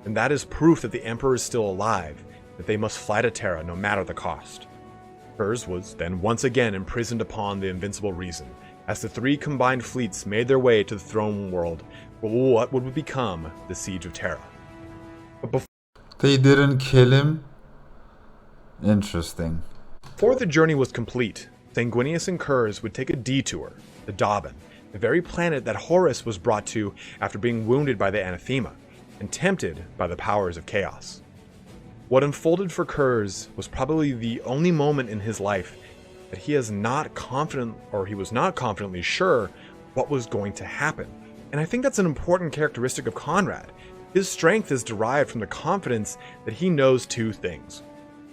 then that is proof that the Emperor is still alive, that they must fly to Terra no matter the cost. Curze was then once again imprisoned upon the Invincible Reason, as the three combined fleets made their way to the throne world for what would become the Siege of Terra. But
They didn't kill him? Interesting.
before the journey was complete, Sanguinius and Curze would take a detour to Davin, the very planet that Horus was brought to after being wounded by the anathema, and tempted by the powers of chaos. What unfolded for Curze was probably the only moment in his life that he was not confidently sure what was going to happen. And I think that's an important characteristic of Konrad. His strength is derived from the confidence that he knows two things: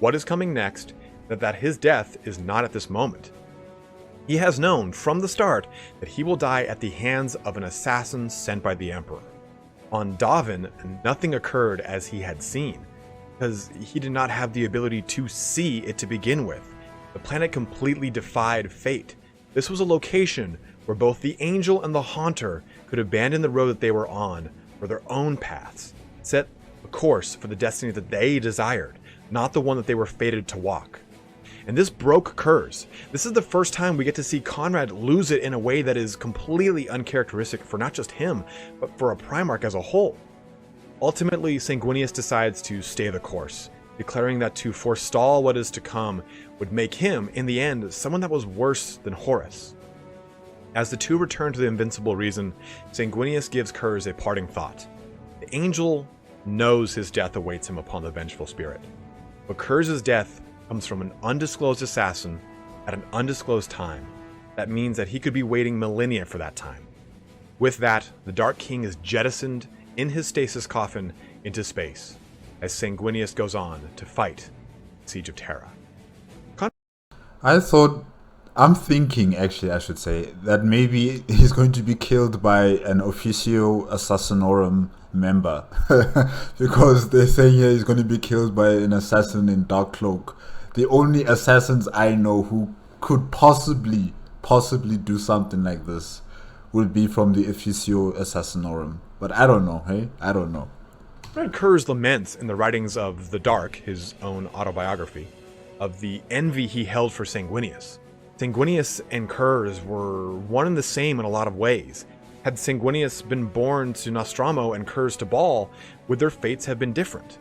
what is coming next, and that his death is not at this moment. He has known from the start that he will die at the hands of an assassin sent by the Emperor. On Davin, nothing occurred as he had seen, because he did not have the ability to see it to begin with. The planet completely defied fate. This was a location where both the Angel and the Haunter could abandon the road that they were on for their own paths, set a course for the destiny that they desired, not the one that they were fated to walk. And this broke Curze. This is the first time we get to see Konrad lose it in a way that is completely uncharacteristic for not just him, but for a Primarch as a whole. Ultimately, Sanguinius decides to stay the course, declaring that to forestall what is to come would make him, in the end, someone that was worse than Horus. As the two return to the Invincible Reason, Sanguinius gives Curze a parting thought. The Angel knows his death awaits him upon the Vengeful Spirit, but Curze's death comes from an undisclosed assassin at an undisclosed time. That means that he could be waiting millennia for that time. With that, the Dark King is jettisoned in his stasis coffin into space, as Sanguinius goes on to fight the Siege of Terra.
I thought, I'm thinking actually, I should say, that maybe he's going to be killed by an Officio Assassinorum member. Because they're saying here he's going to be killed by an assassin in Dark Cloak. The only assassins I know who could possibly do something like this would be from the Officio Assassinorum. But I don't know, hey? I don't know.
Konrad Curze laments in the writings of The Dark, his own autobiography, of the envy he held for Sanguinius. Sanguinius and Curze were one and the same in a lot of ways. Had Sanguinius been born to Nostromo and Curze to Baal, would their fates have been different?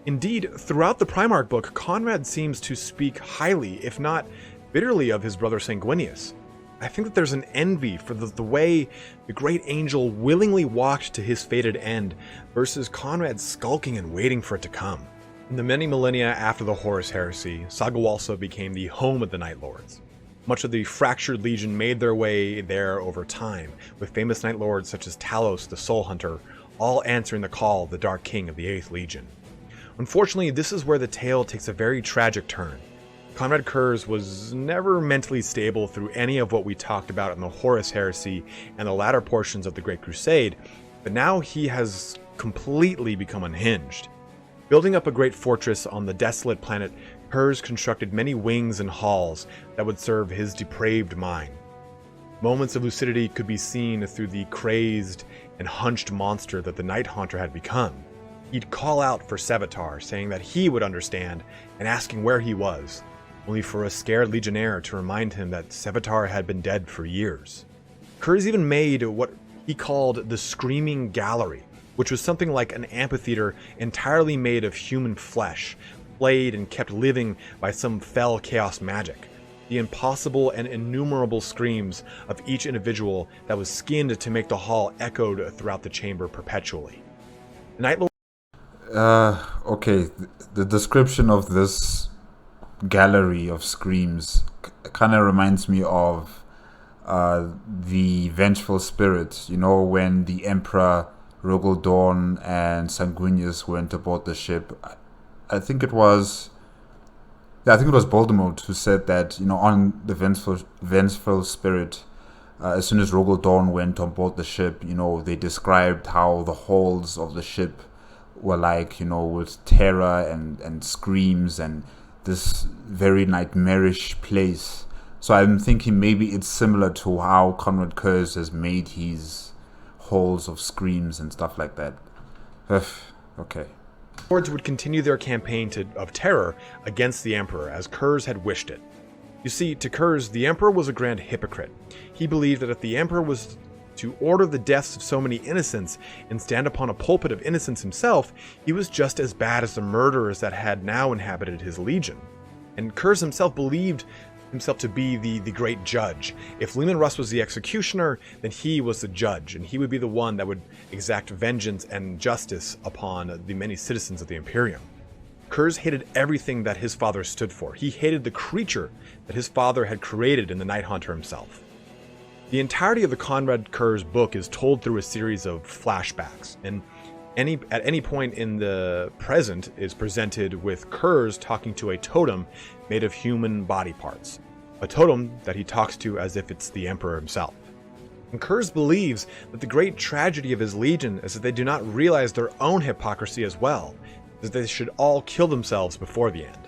Indeed, throughout the Primarch book, Konrad seems to speak highly, if not bitterly, of his brother Sanguinius. I think that there's an envy for the way the great angel willingly walked to his fated end versus Konrad skulking and waiting for it to come. In the many millennia after the Horus Heresy, Sagawalsa became the home of the Night Lords. Much of the fractured legion made their way there over time, with famous Night Lords such as Talos the Soul Hunter, all answering the call of the Dark King of the 8th Legion. Unfortunately, this is where the tale takes a very tragic turn. Konrad Curze was never mentally stable through any of what we talked about in the Horus Heresy and the latter portions of the Great Crusade, but now he has completely become unhinged. Building up a great fortress on the desolate planet, Curze constructed many wings and halls that would serve his depraved mind. Moments of lucidity could be seen through the crazed and hunched monster that the Night Haunter had become. He'd call out for Sevatar, saying that he would understand, and asking where he was, only for a scared legionnaire to remind him that Sevatar had been dead for years. Curze even made what he called the Screaming Gallery, which was something like an amphitheater entirely made of human flesh, played and kept living by some fell chaos magic. The impossible and innumerable screams of each individual that was skinned to make the hall echoed throughout the chamber perpetually. The Night Lord.
Okay, the description of this gallery of screams kind of reminds me of the Vengeful Spirit. You know, when the Emperor Rogaldorn and Sanguinius went aboard the ship. I think it was Voldemort who said that, you know, on the Vengeful Spirit, as soon as Rogaldorn went on board the ship, you know, they described how the halls of the ship were like, you know, with terror and screams and this very nightmarish place. So I'm thinking maybe it's similar to how Konrad Curze has made his halls of screams and stuff like that. Okay.
Lords would continue their campaign of terror against the Emperor as Curze had wished it. You see, to Curze, the Emperor was a grand hypocrite. He believed that if the Emperor was to order the deaths of so many innocents and stand upon a pulpit of innocence himself, he was just as bad as the murderers that had now inhabited his legion. And Curze himself believed himself to be the great judge. If Leman Russ was the executioner, then he was the judge, and he would be the one that would exact vengeance and justice upon the many citizens of the Imperium. Curze hated everything that his father stood for. He hated the creature that his father had created in the Night Haunter himself. The entirety of the Konrad Curze book is told through a series of flashbacks, and at any point in the present is presented with Curze talking to a totem made of human body parts, a totem that he talks to as if it's the Emperor himself. And Curze believes that the great tragedy of his legion is that they do not realize their own hypocrisy as well, that they should all kill themselves before the end.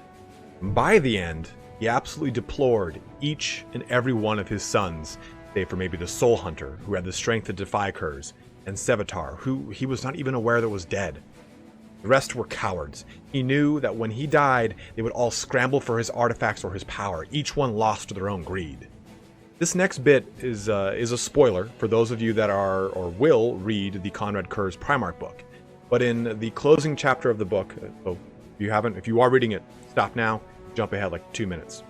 And by the end, he absolutely deplored each and every one of his sons, save for maybe the Soul Hunter, who had the strength to defy Curze, and Sevatar, who he was not even aware that was dead. The rest were cowards. He knew that when he died, they would all scramble for his artifacts or his power, each one lost to their own greed. This next bit is a spoiler for those of you that are or will read the Konrad Curze Primarch book. But in the closing chapter of the book, so if you are reading it, stop now, jump ahead like 2 minutes.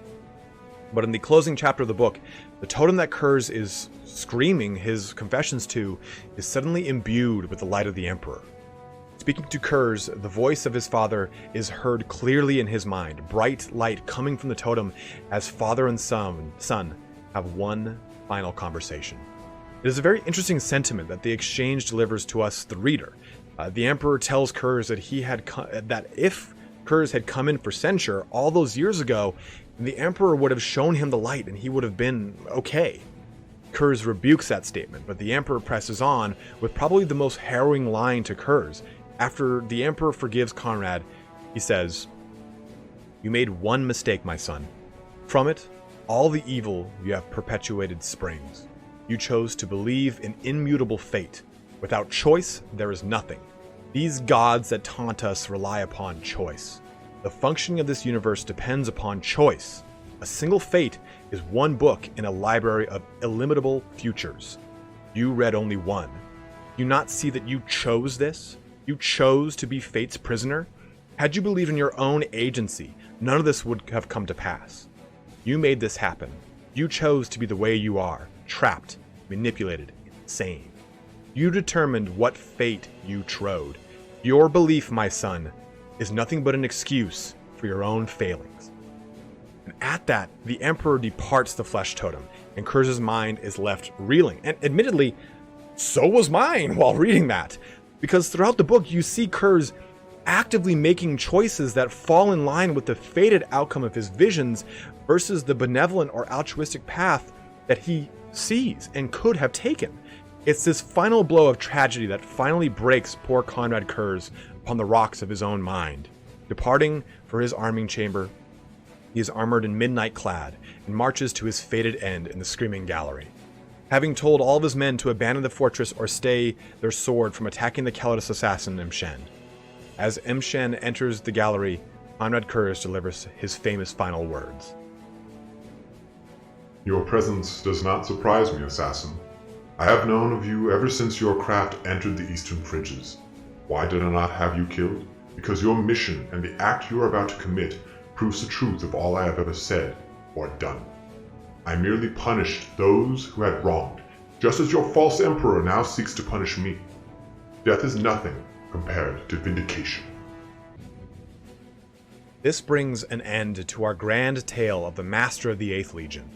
But in the closing chapter of the book, the totem that Curze is screaming his confessions to is suddenly imbued with the light of the Emperor. Speaking to Curze, the voice of his father is heard clearly in his mind, bright light coming from the totem as father and son have one final conversation. It is a very interesting sentiment that the exchange delivers to us, the reader. The Emperor tells Curze that if Curze had come in for censure all those years ago, and the Emperor would have shown him the light and he would have been okay. Curze rebukes that statement, but the Emperor presses on with probably the most harrowing line to Curze. After the Emperor forgives Konrad, he says, "You made one mistake, my son. From it, all the evil you have perpetuated springs. You chose to believe in immutable fate. Without choice, there is nothing. These gods that taunt us rely upon choice. The functioning of this universe depends upon choice. A single fate is one book in a library of illimitable futures. You read only one. Do you not see that you chose this? You chose to be fate's prisoner? Had you believed in your own agency, none of this would have come to pass. You made this happen. You chose to be the way you are, trapped, manipulated, insane. You determined what fate you trode. Your belief, my son, is nothing but an excuse for your own failings." And at that, the Emperor departs the flesh totem, and Curze's mind is left reeling. And admittedly, so was mine while reading that. Because throughout the book, you see Curze actively making choices that fall in line with the fated outcome of his visions versus the benevolent or altruistic path that he sees and could have taken. It's this final blow of tragedy that finally breaks poor Konrad Curze upon the rocks of his own mind. Departing for his arming chamber, he is armored and midnight clad and marches to his fated end in the Screaming Gallery. Having told all of his men to abandon the fortress or stay their sword from attacking the Calidus assassin M'Shen. As M'Shen enters the gallery, Konrad Curze delivers his famous final words.
"Your presence does not surprise me, assassin. I have known of you ever since your craft entered the eastern fringes. Why did I not have you killed? Because your mission and the act you are about to commit proves the truth of all I have ever said or done. I merely punished those who had wronged, just as your false emperor now seeks to punish me. Death is nothing compared to vindication."
This brings an end to our grand tale of the Master of the Eighth Legion.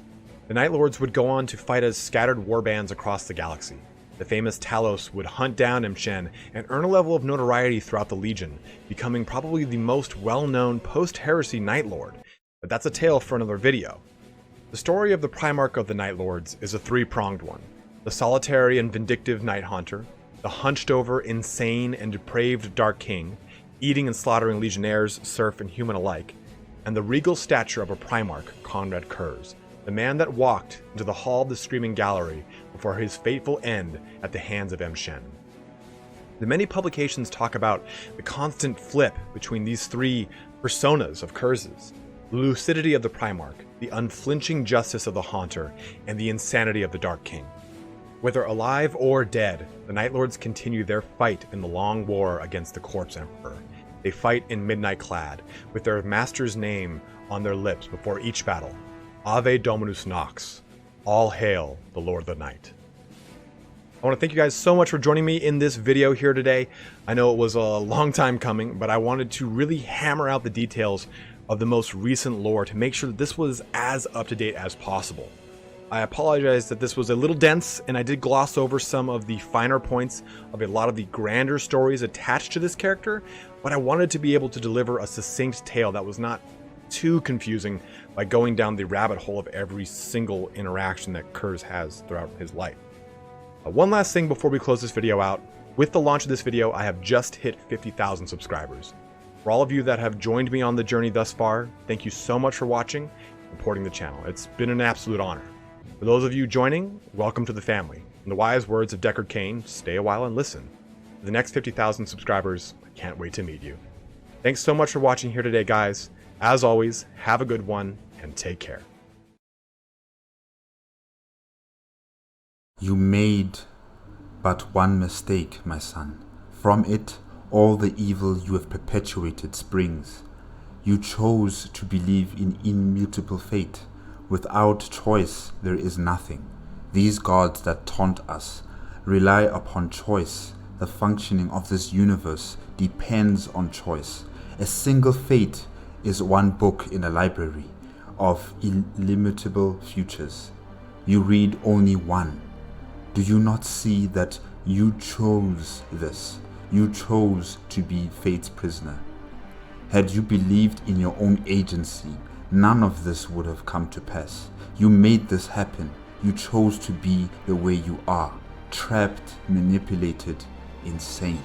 The Night Lords would go on to fight as scattered warbands across the galaxy. The famous Talos would hunt down M'Shen and earn a level of notoriety throughout the Legion, becoming probably the most well-known post-heresy Night Lord. But that's a tale for another video. The story of the Primarch of the Night Lords is a three-pronged one. The solitary and vindictive Night Haunter, the hunched-over, insane, and depraved Dark King, eating and slaughtering legionnaires, serf, and human alike, and the regal stature of a Primarch, Konrad Curze, the man that walked into the hall of the Screaming Gallery before his fateful end at the hands of M'Shen. The many publications talk about the constant flip between these three personas of Curze's: the lucidity of the Primarch, the unflinching justice of the Haunter, and the insanity of the Dark King. Whether alive or dead, the Night Lords continue their fight in the long war against the Corpse Emperor. They fight in midnight clad, with their master's name on their lips before each battle. Ave Dominus Nox. All hail the Lord of the Night. I want to thank you guys so much for joining me in this video here today. I know it was a long time coming, but I wanted to really hammer out the details of the most recent lore to make sure that this was as up to date as possible. I apologize that this was a little dense, and I did gloss over some of the finer points of a lot of the grander stories attached to this character, but I wanted to be able to deliver a succinct tale that was not too confusing by going down the rabbit hole of every single interaction that Curze has throughout his life. One last thing before we close this video out. With the launch of this video, I have just hit 50,000 subscribers. For all of you that have joined me on the journey thus far, thank you so much for watching and supporting the channel. It's been an absolute honor. For those of you joining, welcome to the family. In the wise words of Deckard Cain, stay a while and listen. For the next 50,000 subscribers, I can't wait to meet you. Thanks so much for watching here today, guys. As always, have a good one and take care.
You made but one mistake, my son. From it, all the evil you have perpetuated springs. You chose to believe in immutable fate. Without choice, there is nothing. These gods that taunt us rely upon choice. The functioning of this universe depends on choice. A single fate is one book in a library of illimitable futures. You read only one. Do you not see that you chose this? You chose to be fate's prisoner. Had you believed in your own agency, none of this would have come to pass. You made this happen. You chose to be the way you are. Trapped, manipulated, insane.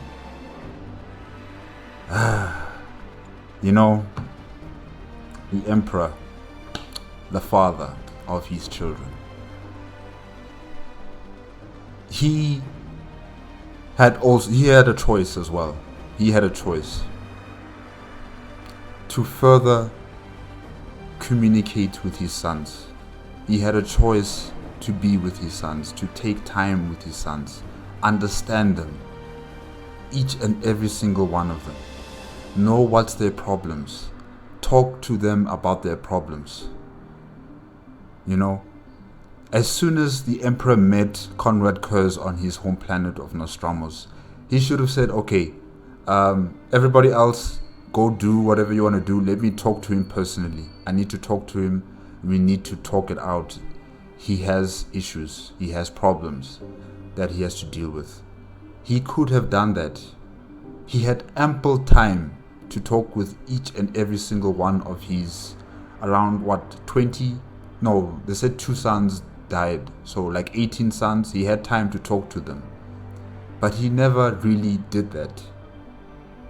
You know, the Emperor, the father of his children, he had a choice as well. He had a choice to further communicate with his sons. He had a choice to be with his sons, to take time with his sons, understand them, each and every single one of them, know what's their problems, talk to them about their problems. You know, as soon as the Emperor met Konrad Curze on his home planet of Nostramos, he should have said, okay, everybody else, go do whatever you want to do. Let me talk to him personally. I need to talk to him. We need to talk it out. He has issues. He has problems that he has to deal with. He could have done that. He had ample time to talk with each and every single one of his around 20? No, they said 2 sons died. So like 18 sons. He had time to talk to them. But he never really did that.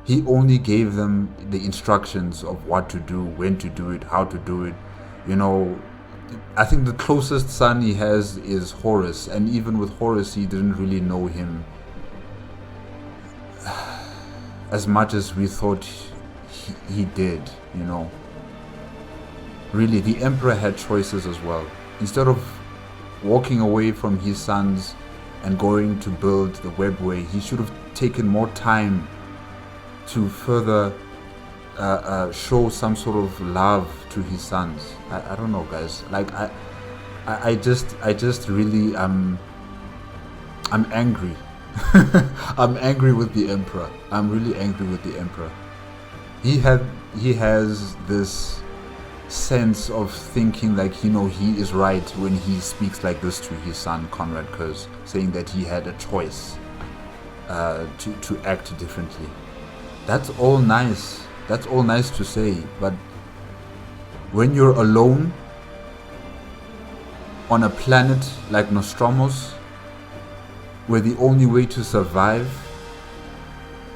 He only gave them the instructions of what to do, when to do it, how to do it. You know, I think the closest son he has is Horus, and even with Horus, he didn't really know him as much as we thought he did, you know. Really, the Emperor had choices as well. Instead of walking away from his sons and going to build the webway, he should have taken more time to further show some sort of love to his sons. I don't know, guys. Like I just really I'm angry. I'm angry with the Emperor. I'm really angry with the Emperor. He has this sense of thinking like, you know, he is right when he speaks like this to his son Konrad Curze, saying that he had a choice to act differently. That's all nice. That's all nice to say, but when you're alone on a planet like Nostramos, where the only way to survive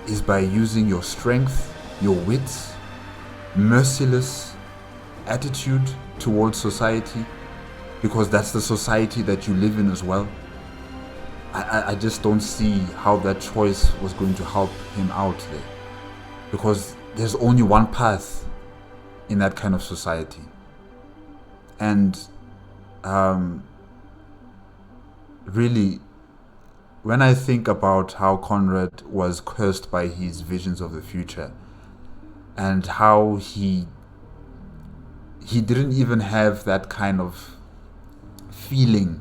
is by using your strength, your wits, merciless attitude towards society, because that's the society that you live in as well, I just don't see how that choice was going to help him out there. Because there's only one path in that kind of society. And really, when I think about how Konrad was cursed by his visions of the future, and how he didn't even have that kind of feeling,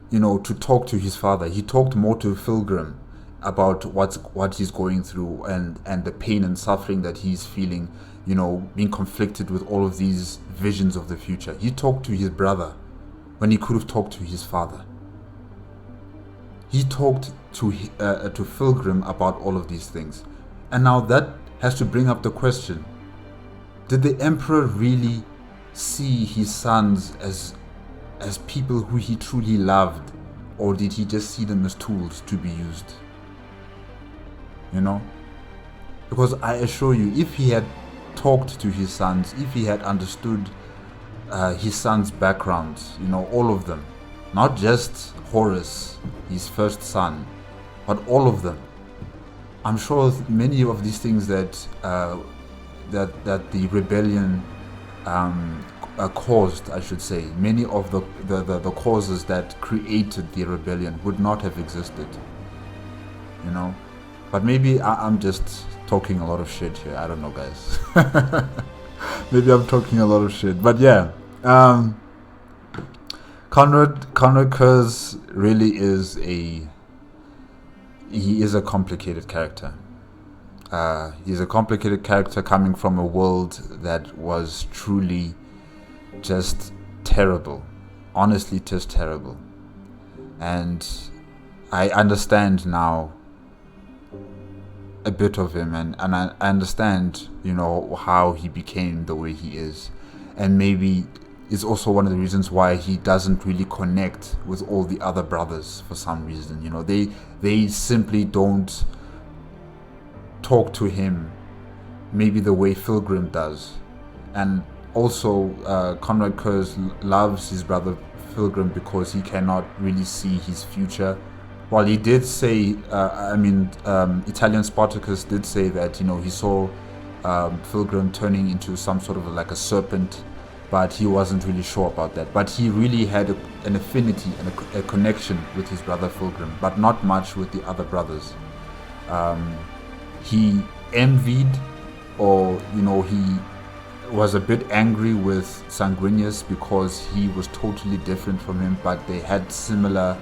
you know, to talk to his father. He talked more to Pilgrim about what he's going through and the pain and suffering that he's feeling, you know, being conflicted with all of these visions of the future. He talked to his brother when he could have talked to his father. He talked to Pilgrim about all of these things. And now that has to bring up the question, did the Emperor really see his sons as people who he truly loved, or did he just see them as tools to be used? You know, because I assure you, if he had talked to his sons, if he had understood his sons' backgrounds, you know, all of them, not just Horus, his first son, but all of them, I'm sure many of these things that the rebellion caused, I should say, many of the causes that created the rebellion would not have existed, you know. But maybe I'm just talking a lot of shit here. I don't know, guys. Maybe I'm talking a lot of shit. But yeah, Konrad Curze really is a complicated character. He's a complicated character coming from a world that was truly just terrible. Honestly, just terrible. And I understand now a bit of him, and I understand, you know, how he became the way he is. and maybe is also one of the reasons why he doesn't really connect with all the other brothers for some reason. You know, they simply don't talk to him maybe the way Pilgrim does. And also Konrad Curze loves his brother Pilgrim because he cannot really see his future. While he did say, Italian Spartacus did say that, you know, he saw Pilgrim turning into some sort of like a serpent, but he wasn't really sure about that. But he really had an affinity and a connection with his brother Pilgrim, but not much with the other brothers. He envied, or, you know, he was a bit angry with Sanguinius because he was totally different from him, but they had similar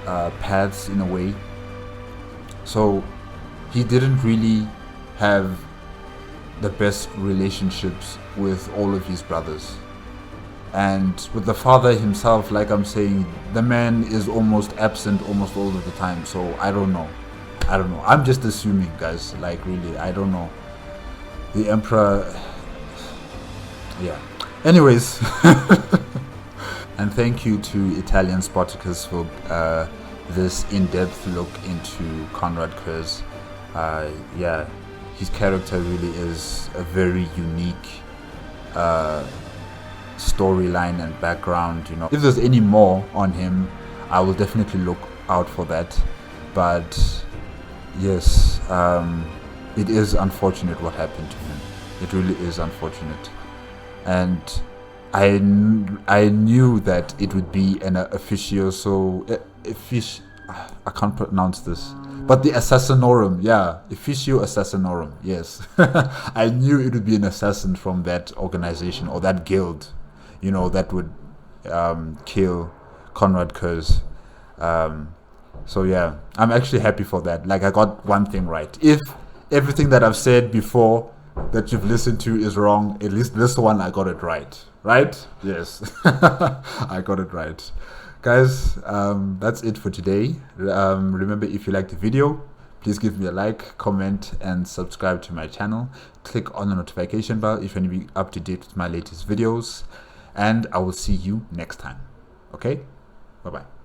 paths in a way. So he didn't really have the best relationships with all of his brothers. And with the father himself, like I'm saying, the man is almost absent almost all of the time. So I don't know. I'm just assuming, guys. Like, really, I don't know. The emperor, yeah. Anyways, and thank you to Italian Spartacus for this in-depth look into Konrad Curze. Yeah, his character really is a very unique storyline and background. You know, if there's any more on him, I will definitely look out for that. But yes, it is unfortunate what happened to him. It really is unfortunate, and I knew that it would be an officioso. I can't pronounce this, but the Assassinorum, yeah, Officio Assassinorum, yes. I knew it would be an assassin from that organization or that guild, you know, that would kill Konrad Curze. So yeah, I'm actually happy for that. Like, I got one thing right. If everything that I've said before that you've listened to is wrong, at least this one I got it right. Right? Yes. I got it right. Guys, that's it for today. Remember, if you liked the video, please give me a like, comment, and subscribe to my channel. Click on the notification bell if you want to be up to date with my latest videos. And I will see you next time. Okay? Bye-bye.